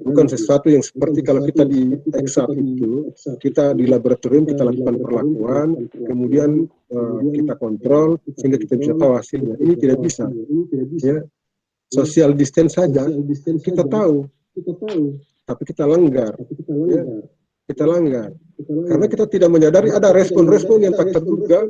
Bukan sesuatu yang seperti kalau kita di X1 itu, kita di laboratorium kita lakukan perlakuan, kemudian kita kontrol sehingga kita bisa tahu hasilnya. Ini tidak bisa. Ya. Social distance saja kita tahu, tapi kita langgar. Ya. Kita langgar. Karena kita tidak menyadari ada respon-respon yang tak terduga.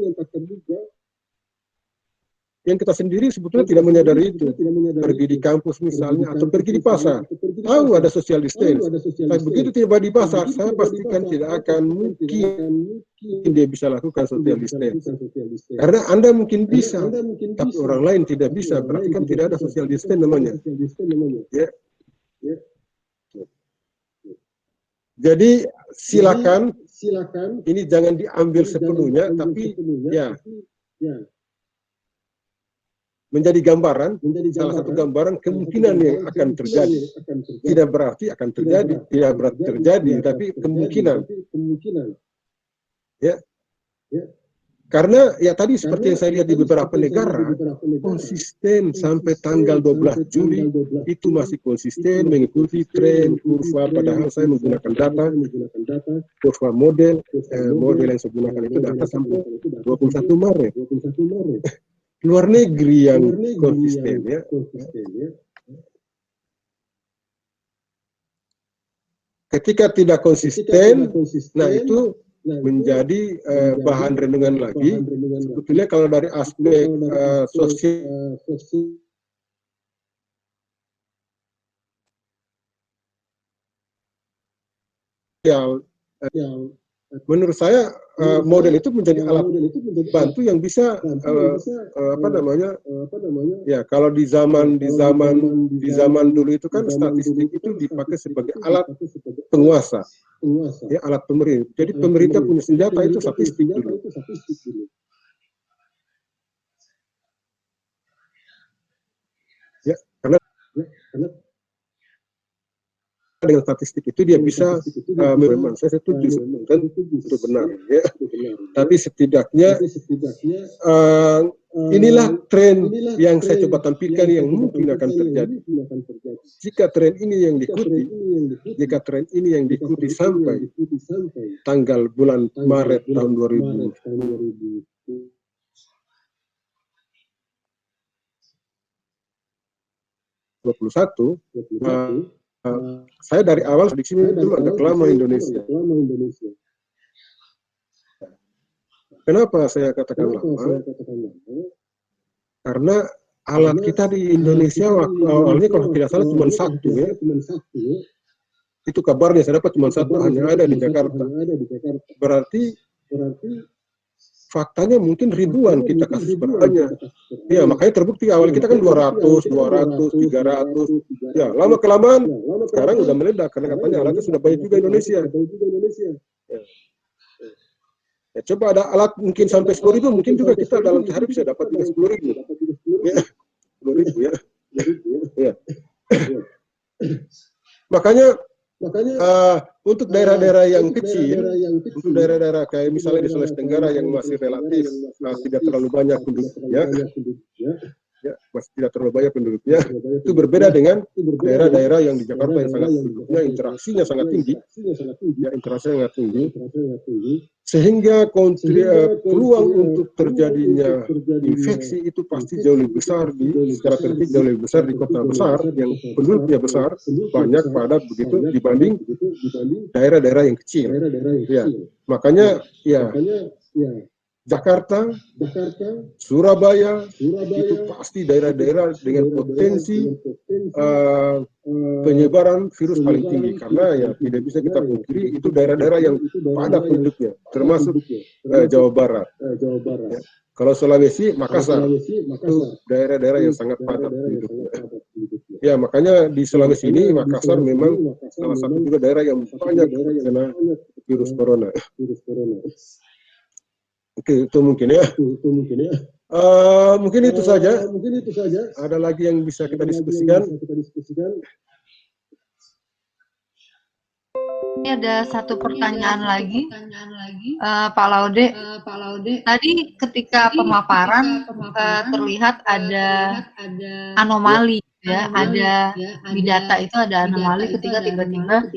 Yang kita sendiri sebetulnya tidak menyadari itu. Pergi di kampus misalnya, atau pergi di pasar, tahu ada social distance. Tapi begitu tiba di pasar, saya pastikan tidak akan mungkin dia bisa lakukan social distance. Karena Anda mungkin bisa, tapi orang lain tidak bisa. Berarti kan tidak ada social distance namanya. Ya. Jadi silakan ini jangan diambil sepenuhnya, tapi ya menjadi gambaran, salah satu gambaran kemungkinan yang akan terjadi. Tidak berarti akan terjadi, tidak berarti terjadi, tapi kemungkinan. Ya. Karena ya tadi seperti yang saya lihat di beberapa negara, konsisten sampai tanggal 12 Juli itu masih konsisten mengikuti tren kurva, padahal saya menggunakan data, kurva model yang saya gunakan itu data sampai 21 Maret. Luar negeri yang konsisten ya. Ketika tidak konsisten, nah itu menjadi bahan renungan lagi. Sebetulnya kalau dari aspek sosial, menurut saya model itu menjadi alat bantu yang bisa ya kalau di zaman dulu itu kan statistik itu dipakai sebagai alat penguasa, ya alat pemerintah. Jadi pemerintah punya senjata itu statistik dulu. Ya, karena dengan statistik itu dia bisa memang saya setuju kan itu benar ya. Tapi setidaknya inilah tren yang saya coba tampilkan yang mungkin akan terjadi. Jika tren ini yang diikuti sampai tanggal bulan Maret tahun 2021, saya dari awal di sini itu agak lama Indonesia. Kenapa saya katakan lama? Karena alat kita di Indonesia waktu awalnya kalau tidak salah cuma satu ya. Itu kabarnya saya dapat cuma satu, hanya ada di Jakarta. Berarti faktanya mungkin ribuan kita kasus banyak. Ya, makanya terbukti awal kita kan 200, 300. Ya, lama-kelamaan sekarang udah meledak karena katanya alatnya sudah banyak juga Indonesia. Ya, coba ada alat mungkin sampai 10.000, mungkin juga kita dalam sehari bisa dapat 10.000. Ya, 10.000 ya. Ya. Makanya untuk daerah-daerah yang kecil, untuk daerah-daerah kayak misalnya di Sulawesi Tenggara yang masih relatif tidak terlalu banyak penduduknya, ya, masih tidak terlalu banyak penduduknya, itu berbeda dengan daerah-daerah yang di Jakarta yang sangat penduduknya interaksinya sangat tinggi, ya interaksinya sangat tinggi, sehingga peluang untuk terjadinya infeksi itu pasti jauh lebih besar secara tertib jauh lebih besar di kota besar yang penduduknya besar banyak padat begitu dibanding daerah-daerah yang kecil. Ya, makanya ya Jakarta, Surabaya itu pasti daerah-daerah dengan potensi penyebaran virus paling tinggi karena ya tidak bisa kita pungkiri itu daerah-daerah yang padat penduduknya termasuk Jawa Barat. Ya. Kalau Sulawesi, Makassar itu daerah-daerah yang sangat padat penduduknya. Ya makanya di Sulawesi ini Makassar memang salah satu juga daerah yang banyak kena virus corona. Oke, itu mungkin ya. Mungkin itu saja. Ada lagi yang bisa kita diskusikan? Ini ada satu pertanyaan lagi, Pak Laude. Tadi ketika pemaparan terlihat ada anomali, ya, ada di data itu ada anomali ketika tiba-tiba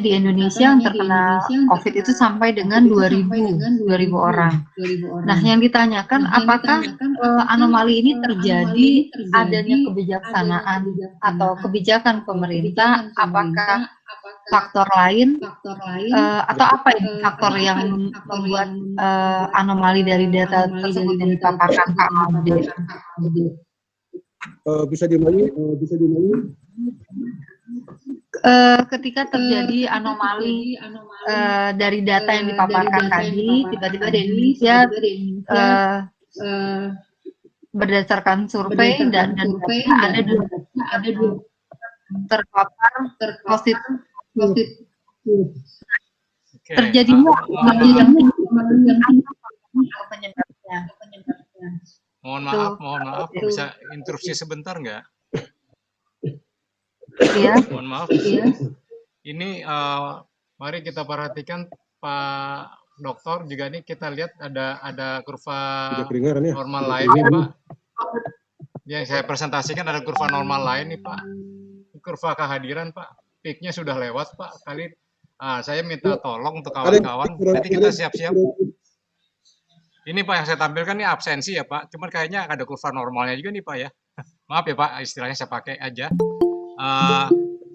di Indonesia yang terkena COVID itu sampai dengan 2.000 orang. Nah, yang ditanyakan apakah anomali ini terjadi adanya kebijaksanaan atau kebijakan pemerintah, apakah faktor lain atau apa ini faktor yang membuat anomali dari data tersebut yang dipaparkan Pak Laude? Bisa diulangi? Ketika terjadi anomali dari data yang dipaparkan tadi, tiba-tiba di Indonesia berdasarkan survei dan ada ada terpapar positif. Oke. Terjadinya Mohon penyebabnya. maaf, bisa interupsi sebentar nggak? Ya. Mohon maaf. Ini mari kita perhatikan Pak Dokter juga nih, kita lihat ada kurva Tidak kedengaran ya? normal lain nih Pak. Yang saya presentasikan ada kurva normal lain nih Pak. Kurva kehadiran Pak. Peaknya sudah lewat Pak. Saya minta tolong untuk kawan-kawan. Nanti kita siap-siap. Ini Pak yang saya tampilkan nih absensi ya Pak. Cuman kayaknya ada kurva normalnya juga nih Pak ya. Maaf ya Pak, istilahnya saya pakai aja.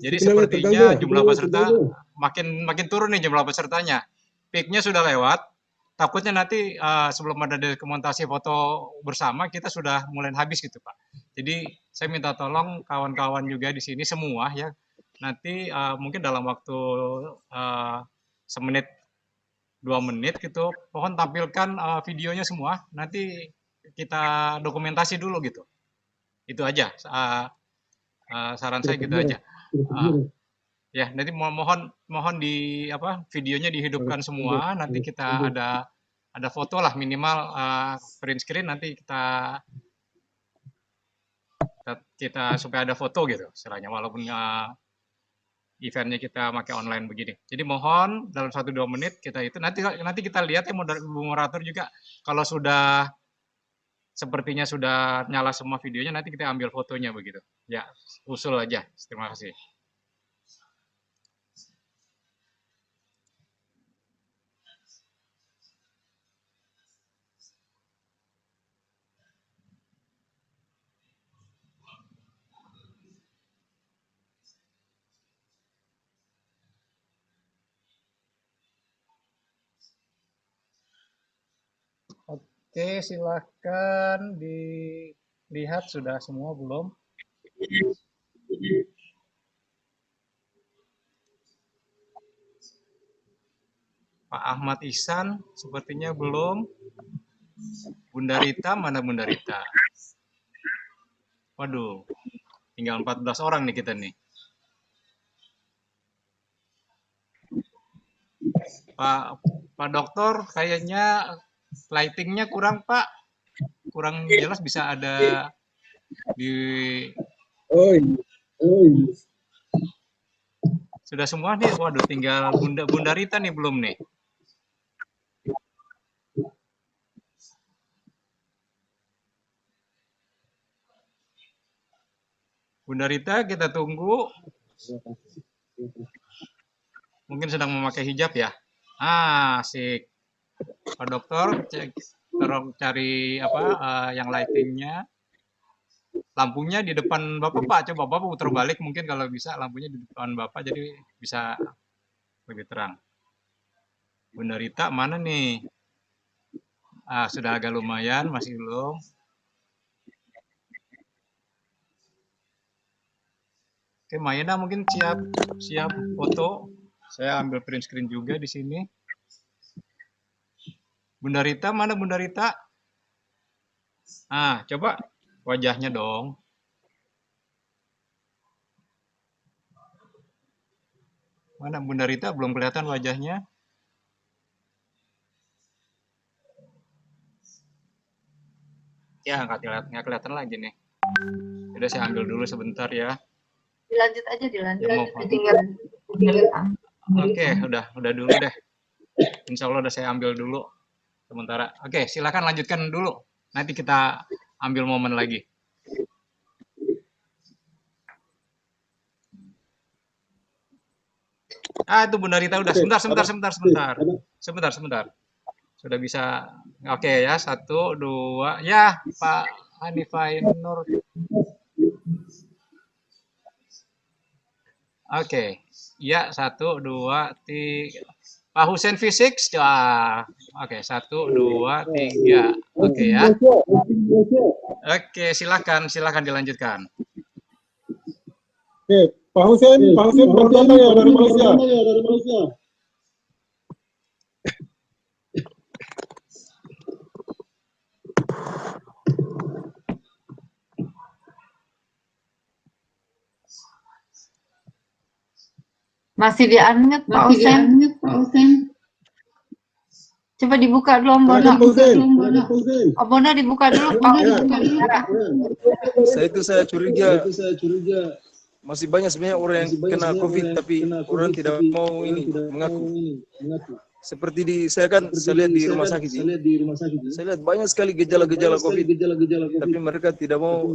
Jadi sepertinya jumlah peserta makin turun nih jumlah pesertanya. Peaknya sudah lewat. Takutnya nanti sebelum ada dokumentasi foto bersama kita sudah mulai habis gitu Pak. Jadi saya minta tolong kawan-kawan juga di sini semua ya. Nanti mungkin dalam waktu semenit 2 menit gitu, mohon tampilkan videonya semua. Nanti kita dokumentasi dulu gitu. Itu aja. Saran saya gitu aja. Ya, nanti mohon di videonya dihidupkan semua. Nanti kita ada foto lah minimal print screen, nanti kita supaya ada foto gitu istilahnya, walaupun eventnya kita pakai online begini. Jadi mohon dalam 1-2 menit kita itu nanti kita lihat ya moderator juga kalau sudah sepertinya sudah nyala semua videonya, nanti kita ambil fotonya begitu. Ya, usul aja. Terima kasih. Oke, silakan dilihat sudah semua belum? Pak Ahmad Ihsan sepertinya belum. Bunda Rita, mana Bunda Rita? Waduh, tinggal 14 orang nih kita nih. Pak Dokter, kayaknya lightingnya kurang Pak. Kurang jelas, bisa ada di... Oh iya. Sudah semua nih, waduh tinggal Bunda Rita nih belum nih. Bunda Rita, kita tunggu. Mungkin sedang memakai hijab ya. Asik. Pak Dokter, tolong cari yang lightingnya. Lampunya di depan Bapak, Pak. Coba Bapak putar balik mungkin kalau bisa lampunya di depan Bapak, jadi bisa lebih terang. Bunda Rita mana nih? Sudah agak lumayan, masih belum. Oke, Mayena mungkin siap foto. Saya ambil print screen juga di sini. Bunda Rita, mana Bunda Rita? Coba wajahnya dong. Mana Bunda Rita? Belum kelihatan wajahnya. Ya, nggak kelihatan lagi nih. Udah saya ambil dulu sebentar ya. Dilanjut aja, dilanjut. Oke, udah dulu deh. Insya Allah udah saya ambil dulu sementara. Oke, silakan lanjutkan dulu. Nanti kita ambil momen lagi. Itu Bunda Rita udah. Sebentar. Sudah bisa. Oke ya, 1, 2. Ya, Pak Hanifah Nur. Oke. Ya, 1, 2, 3. Pak Husen Fisik. Oke, 1, 2, 3. Oke ya. Oke, silakan dilanjutkan. Oke, Pak Husen baru datang ya dari Malaysia. Masih di-unmute Pak Osen. Coba dibuka dulu Om Bono. Om Bono dibuka dulu Pak Osen. Saya curiga masih banyak sebenarnya orang yang kena COVID tapi orang tidak mau ini mengaku. Seperti saya lihat di rumah sakit ini. Saya lihat banyak sekali gejala-gejala COVID, tapi mereka tidak mau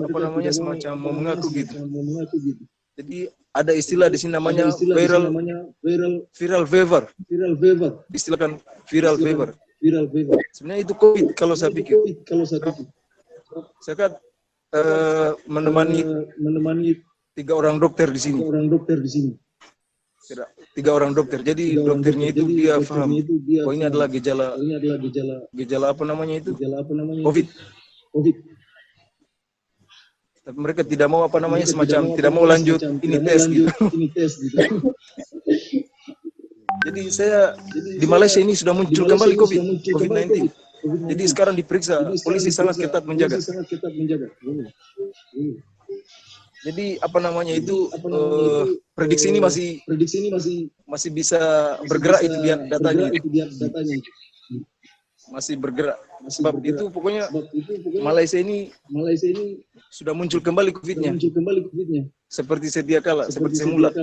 semacam mau mengaku gitu. Jadi ada istilah di sini namanya viral fever. Istilahkan viral fever. Sebenarnya itu COVID kalau saya pikir. Saya kan menemani 3 orang dokter di sini. Tiga orang dokter. Jadi dokternya itu dia paham. Oh ini adalah gejala apa namanya itu? COVID. Tapi mereka tidak mau semacam tidak mau lanjut ini tes gitu. Jadi di Malaysia ini sudah muncul kembali COVID-19. Jadi sekarang diperiksa, polisi sangat ketat menjaga. Jadi prediksi ini masih bisa bergerak itu datanya. Masih bergerak. Sebab itu pokoknya Malaysia ini sudah muncul kembali COVID-nya. Seperti sedia kala, seperti semula.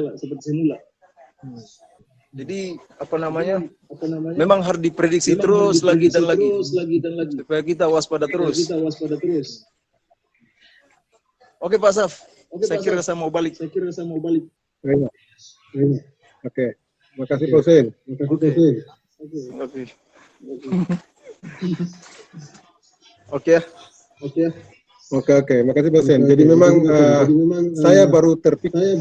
Jadi memang harus diprediksi terus lagi dan lagi supaya kita waspada terus. Oke Pak Saf, saya kira saya mau balik. Oke, makasih Pak Hussein. Oke, makasih Pak Hussein. Jadi memang saya baru terpikir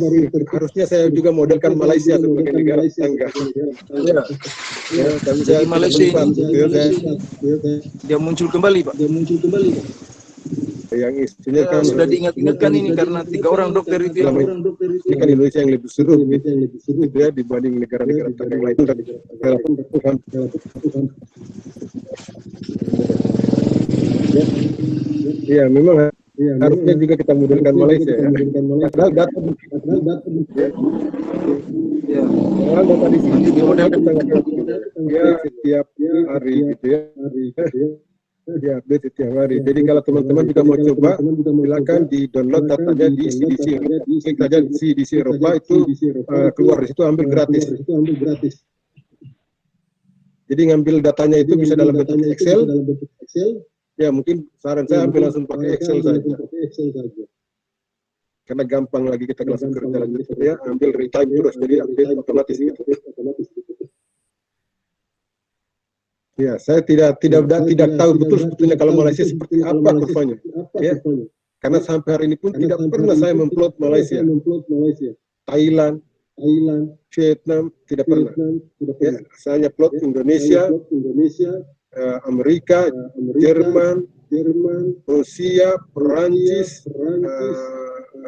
harusnya saya juga modelkan Malaysia sebagai negara tetangga. Jadi Malaysia ini dia muncul kembali Pak. Yang isunya kan sudah diingat-ingatkan ini karena 3 orang dokter itu ini kan Indonesia yang lebih seru gitu ya dibanding negara-negara tetangga yang lain. Iya, memang harusnya juga kita modelkan Malaysia ya. Padahal data di sini dimodelkan ya setiap hari gitu ya. Ya, update setiap hari. Jadi kalau teman-teman juga mau coba, silakan di-download datanya di CDC. Klik saja CDC Eropa itu keluar di situ ambil gratis. Jadi ngambil datanya itu bisa dalam bentuk Excel. Ya mungkin saran saya ambil langsung pakai Excel saja. Karena gampang lagi kita langsung kerja lagi ya, ambil real time terus jadi update otomatis gitu. Ya, saya tidak tahu betul sebetulnya kalau Malaysia seperti apa kurvanya. Ya, karena sampai hari ini pun tidak pernah saya memplot Malaysia. Thailand, Vietnam tidak pernah. Ya, saya hanya plot Indonesia, Amerika, Jerman, Rusia, Perancis,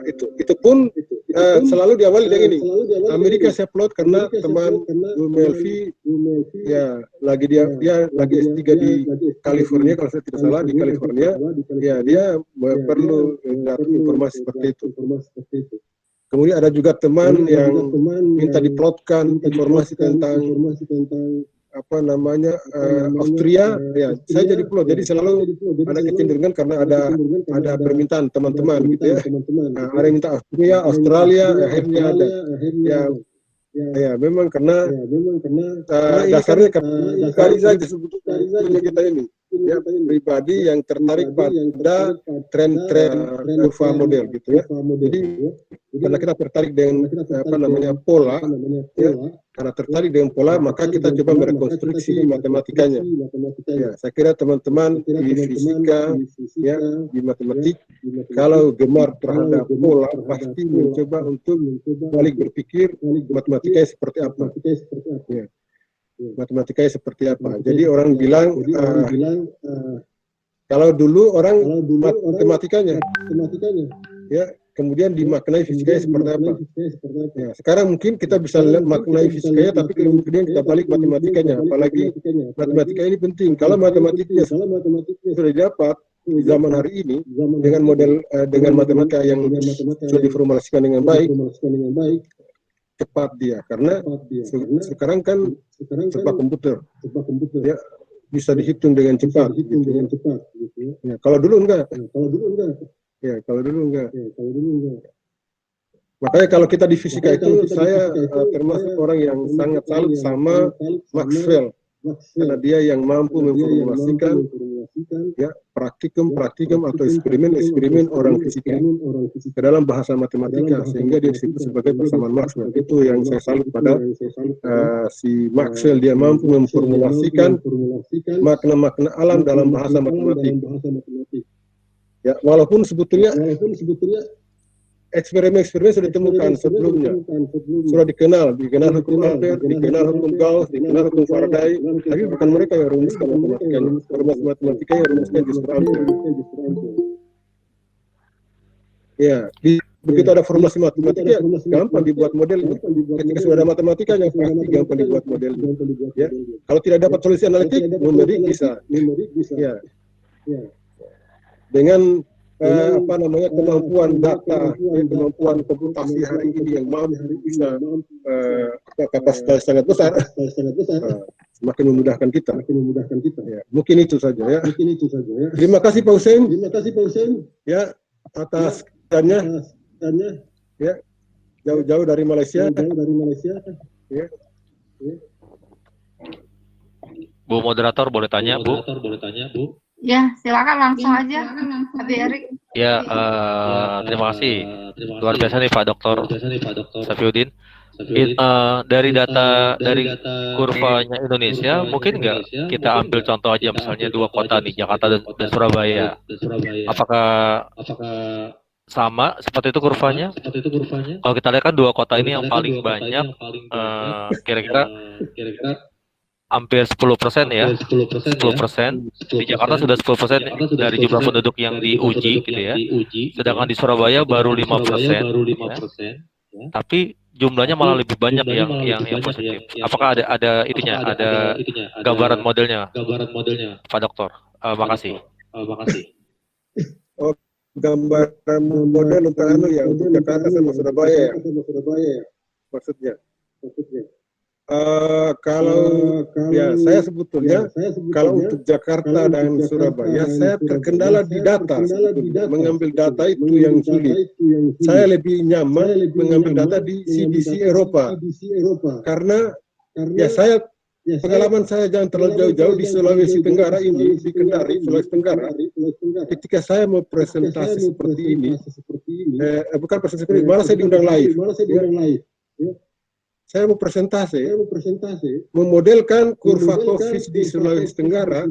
itu pun selalu diawali dengan ini. Amerika saya plot karena teman Bu Melvi ya dia lagi S3 di California kalau saya tidak salah di California. Ya dia perlu informasi seperti itu. Kemudian ada juga teman yang minta diplotkan informasi tentang Austria, ya saya jadi plot. Jadi selalu ada kecenderungan karena ada permintaan teman-teman gitu ya. Ada yang minta Austria, Australia, akhirnya ada. Ya memang karena dasarnya kali saja sebetulnya kita ini ya pribadi yang tertarik pada tren-tren kurva model gitu ya. Jadi karena kita tertarik dengan pola ya, karena tertarik dengan pola maka kita coba merekonstruksi matematikanya. Ya, saya kira teman-teman di fisika ya di matematik kalau gemar terhadap pola pasti mencoba untuk balik berpikir matematikanya seperti apa. Ya. Matematikanya seperti apa. Jadi orang bilang kalau dulu orang matematikanya ya kemudian dimaknai fisikanya seperti apa. Ya, sekarang mungkin kita bisa maknai fisikanya tapi kemudian kita balik matematikanya. Apalagi matematika ini penting. Kalau matematiknya sudah didapat di zaman hari ini dengan model dengan matematika yang sudah diformulasikan dengan baik, cepat dia, karena sekarang kan serba komputer, ya bisa dihitung dengan cepat. Ya, kalau dulu enggak. Ya, kalau dulu enggak. Makanya kalau kita di fisika itu, saya termasuk orang yang sangat salut sama Maxwell, karena dia yang mampu memformulasikan ya praktikum atau eksperimen orang fisika ke dalam bahasa matematika, sehingga dia disebut sebagai persamaan Maxwell. Itu yang saya salut pada si Maxwell, dia mampu memformulasikan makna-makna alam dalam bahasa matematik. Ya, walaupun sebetulnya eksperimen sudah ditemukan sebelumnya, sudah dikenal hukum Ampere, dikenal hukum Gauss, dikenal hukum Faraday, tapi bukan mereka yang rumuskan matematikanya. Matematika yang rumuskan justru Ampere. Ya, begitu ada formulasi matematika, gampang dibuat modelnya. Ketika sudah ada matematikanya, pasti gampang dibuat modelnya. Ya, kalau tidak dapat solusi analitik, numerik bisa. Ya, dengan kemampuan data, kemampuan komputasi hari ini yang mampu bisa kapasitas sangat besar, semakin memudahkan kita. Ya, mungkin itu saja ya. Terima kasih Pak Hussein. Ya, atas tanya. Ya, jauh-jauh dari Malaysia. Ya. Bu moderator boleh tanya, Bu? Ya, silakan langsung aja, Pak Erik. Ya, terima kasih. Luar biasa nih Pak Dr. Safiuddin. Dari data dari kurvanya Indonesia, mungkin nggak kita ambil contoh aja, misalnya dua kota nih, Jakarta dan Surabaya. Apakah sama seperti itu kurvanya? Kalau kita lihat kan dua kota ini yang paling banyak, kira-kira hampir 10% ya, 10%. Di Jakarta sudah 10% dari jumlah penduduk yang diuji gitu ya. Sedangkan di Surabaya baru 5%. Ya. Tapi jumlahnya malah lebih banyak yang positif. Apakah ada itunya, ada gambaran modelnya, Pak Dokter? Makasih. Oh, gambaran model untuk untuk Jakarta sama Surabaya ya, maksudnya. Kalau ya saya sebetulnya kalau untuk Jakarta dan Surabaya saya terkendala di data, mengambil data itu yang sulit. Saya lebih nyaman mengambil data di CDC Eropa karena ya saya pengalaman saya jangan terlalu jauh-jauh di Sulawesi Tenggara ini, di Kendari, Sulawesi Tenggara. Ketika saya mau presentasi seperti ini, bukan presentasi seperti ini, malah saya diundang live. Saya mau presentasi, memodelkan kurva COVID di Sulawesi Tenggara.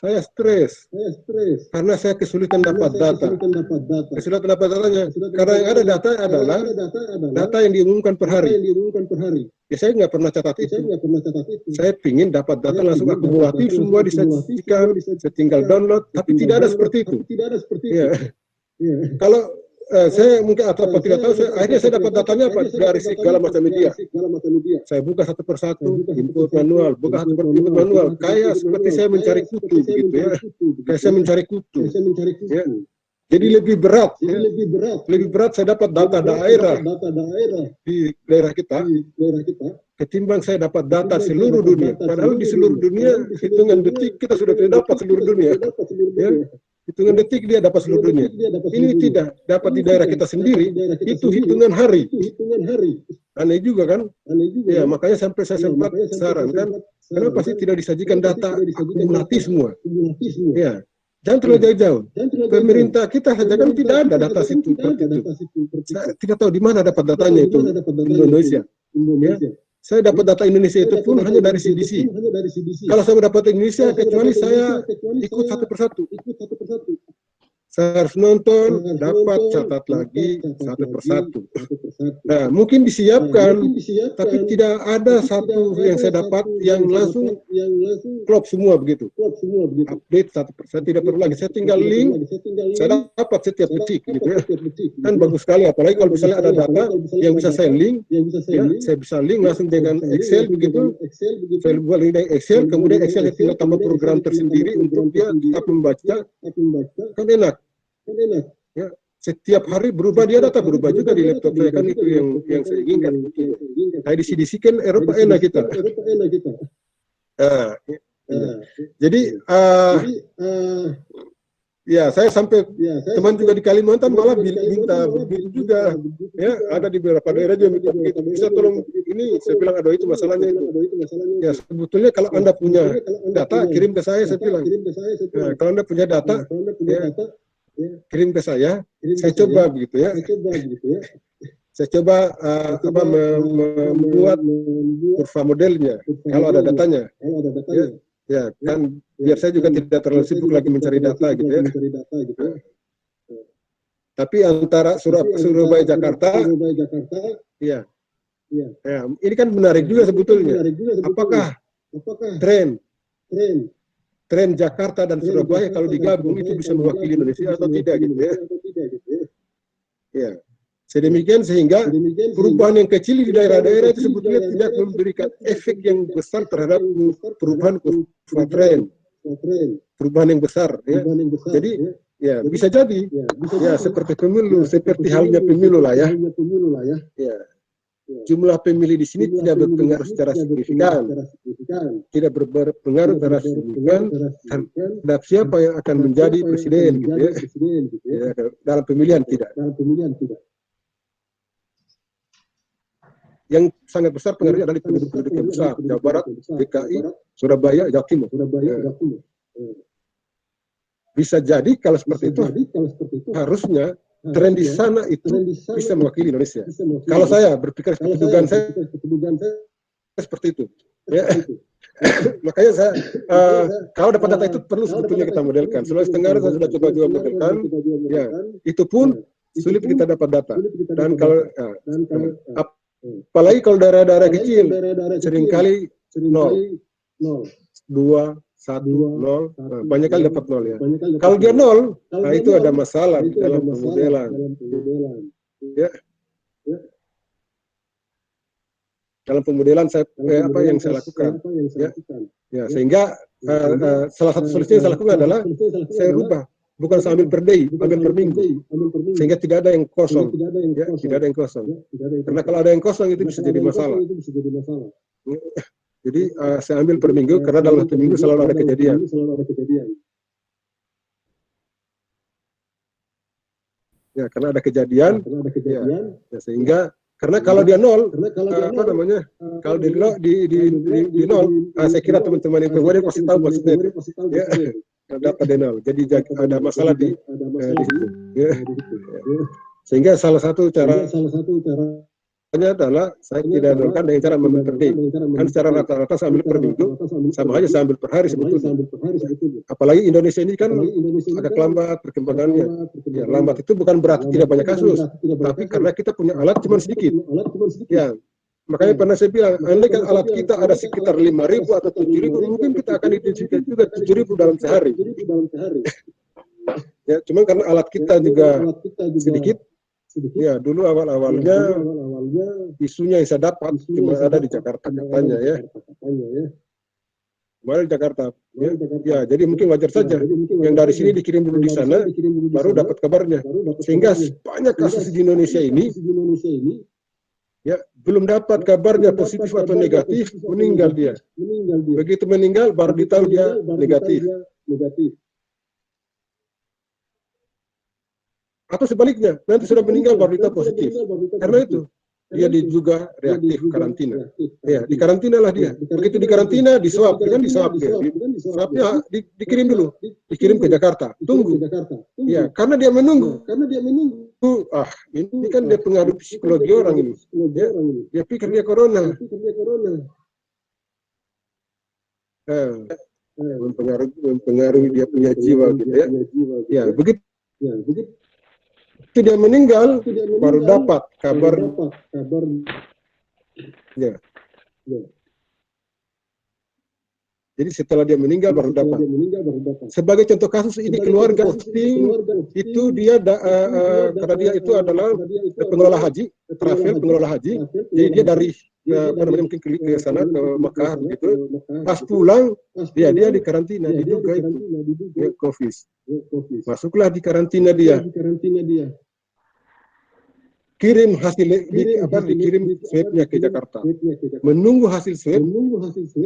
Saya stres karena saya kesulitan dapat data. Kesulitan dapat datanya karena yang ada data adalah data yang diumumkan per hari. Ya, saya nggak pernah catat itu. Saya ingin dapat data langsung akumulatif, semua disajikan, saya tinggal download, tapi tidak ada seperti itu. Ya. Kalau saya mungkin atau apa tidak tahu, akhirnya saya dapat datanya apa dari segala macam media. Saya buka satu persatu, input manual, input manual, kayak seperti saya mencari kutu gitu ya. Kayak saya mencari kutu. Ya. Jadi lebih berat, lebih berat saya dapat data daerah di daerah kita, ketimbang saya dapat data seluruh dunia. Padahal di seluruh dunia hitungan detik kita sudah tidak dapat seluruh dunia. Ya. Hitungan detik dia dapat seluruh dunia. Ini tidak dapat di daerah kita sendiri, itu hitungan hari. Aneh juga kan? Ya, makanya sampai saya sempat sarankan, kenapa sih tidak disajikan data akumulatif semua? Ya, jangan terlalu jauh-jauh. Pemerintah kita saja kan tidak ada data situ seperti itu. Saya tidak tahu di mana dapat datanya itu Indonesia. Ya. Saya dapat data Indonesia itu pun hanya dari CDC. Kalau saya dapat Indonesia, kecuali saya ikut satu persatu. Saya harus nonton, dapat, catat lagi satu persatu. Nah, mungkin disiapkan, tapi tidak ada satu yang saya dapat yang langsung klop semua begitu. Update satu persatu, tidak perlu lagi. Saya tinggal link, saya dapat setiap detik gitu ya. Kan bagus sekali, apalagi kalau misalnya ada data yang bisa saya link, ya, saya bisa link langsung dengan Excel begitu. Saya buat link dengan Excel, kemudian Excel tinggal tambah program tersendiri untuk dia tetap membaca, kan enak. Ya, setiap hari berubah dia data, berubah juga di laptop saya, kan itu yang saya inginkan. Nah, di CDC kan Eropa enak kita. Nah, jadi ya saya sampai teman juga di Kalimantan malah minta begitu juga, ya ada di beberapa daerah juga minta begitu, bisa tolong ini, saya bilang aduh itu masalahnya itu. Ya sebetulnya kalau Anda punya data kirim ke saya bilang. Nah, kalau Anda punya data ya, kirim ke saya coba begitu ya. Saya coba membuat kurva modelnya kalau ada datanya. Ya, kan biar saya juga tidak terlalu sibuk lagi mencari data gitu ya. Tapi antara Surabaya Jakarta, ya, ini kan menarik juga sebetulnya. Apakah tren Jakarta dan Surabaya kalau digabung itu bisa mewakili Indonesia atau tidak gitu ya? Ya. Sedemikian sehingga perubahan yang kecil di daerah-daerah itu sebetulnya tidak memberikan efek yang besar terhadap perubahan kurva tren, perubahan yang besar. Ya. Jadi ya bisa jadi ya seperti pemilu, seperti halnya pemilu lah ya. Ya. Jumlah pemilih di sini tidak berpengaruh secara signifikan, tidak berpengaruh secara signifikan terhadap siapa yang akan menjadi presiden gitu ya. Ya, dalam pemilihan tidak. Yang sangat besar pengaruhnya adalah penduduk-penduduk yang besar, Jawa Barat, DKI, Surabaya, Jawa Timur. Bisa jadi kalau seperti itu harusnya tren di sana itu bisa mewakili Indonesia. Kalau saya berpikir dugaan saya seperti itu. Ya. Makanya saya kalau dapat data itu perlu sebetulnya kita modelkan. Sulawesi Tenggara saya sudah coba juga modelkan. Ya, itu pun sulit kita dapat data. Dan kalau apalagi kalau daerah-daerah kecil, seringkali 0, 2, 1, 0, banyak kali dapat 0 ya. Kalau dia 0, nah itu ada masalah di dalam pemodelan. Ya. Dalam pemodelan saya apa yang saya lakukan, ya sehingga salah satu solusi yang saya lakukan adalah saya rubah. Bukan saya ambil per day, ambil per minggu, sehingga tidak ada yang kosong, ya, tidak ada yang kosong. Karena kalau ada yang kosong itu bisa jadi masalah. Jadi saya ambil per minggu karena dalam satu minggu selalu ada kejadian. Ya, karena ada kejadian, ya, sehingga karena kalau dia 0, apa namanya? Kalau di nol, saya kira teman-teman yang kemudian pasti tahu maksudnya. Ya. Data denal, jadi ada masalah di situ. Ya. Sehingga salah satu caranya adalah saya tidak nolkan dengan cara memilih per day. Kan secara rata-rata saya ambil per minggu, sama aja saya ambil per hari sebetulnya. Apalagi Indonesia ini kan agak lambat perkembangannya. Ya, lambat itu bukan berarti tidak banyak kasus, tapi karena kita punya alat cuma sedikit. Ya. Makanya pernah saya bilang, andai kan alat kita ada sekitar 5.000 atau 7.000, mungkin kita akan identifikasi juga 7.000 dalam sehari. Ya, cuma karena alat kita juga sedikit, ya dulu awal-awalnya isunya yang saya dapat cuma ada di Jakarta katanya ya. Kemarin di Jakarta, ya jadi mungkin wajar saja. Yang dari sini dikirim dulu di sana, baru dapat kabarnya. Sehingga banyak kasus di Indonesia ini, ya belum dapat kabarnya positif atau negatif, meninggal dia. Begitu meninggal baru ditahu dia negatif. Atau sebaliknya, nanti sudah meninggal baru ditahu positif. Karena itu dia juga reaktif karantina. Ya, di karantina lah dia. Begitu di karantina, di swab, kan di swab dia. Swabnya dikirim dulu, dikirim ke Jakarta. Tunggu. Ya, karena dia menunggu. Ini kan dia pengaruh psikologi orang ini. Ya, dia pikir dia corona. Mempengaruhi dia punya jiwa gitu ya. Ya, begitu. Dia meninggal, baru dapat kabar. Ya. Jadi setelah dia meninggal baru dapat. Sebagai contoh kasus ini keluarga itu dia karena dia itu adalah pengelola haji, pengelola haji. Jadi dia dari mungkin ke sana ke Mekah gitu. Pas pulang dia di karantina, diduga itu COVID. Masuklah di karantina dia. kirim hasil dikirim swabnya ke Jakarta. Menunggu hasil swab,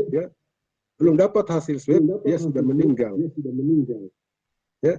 ya, belum dapat hasil swab, dia sudah meninggal. Ya,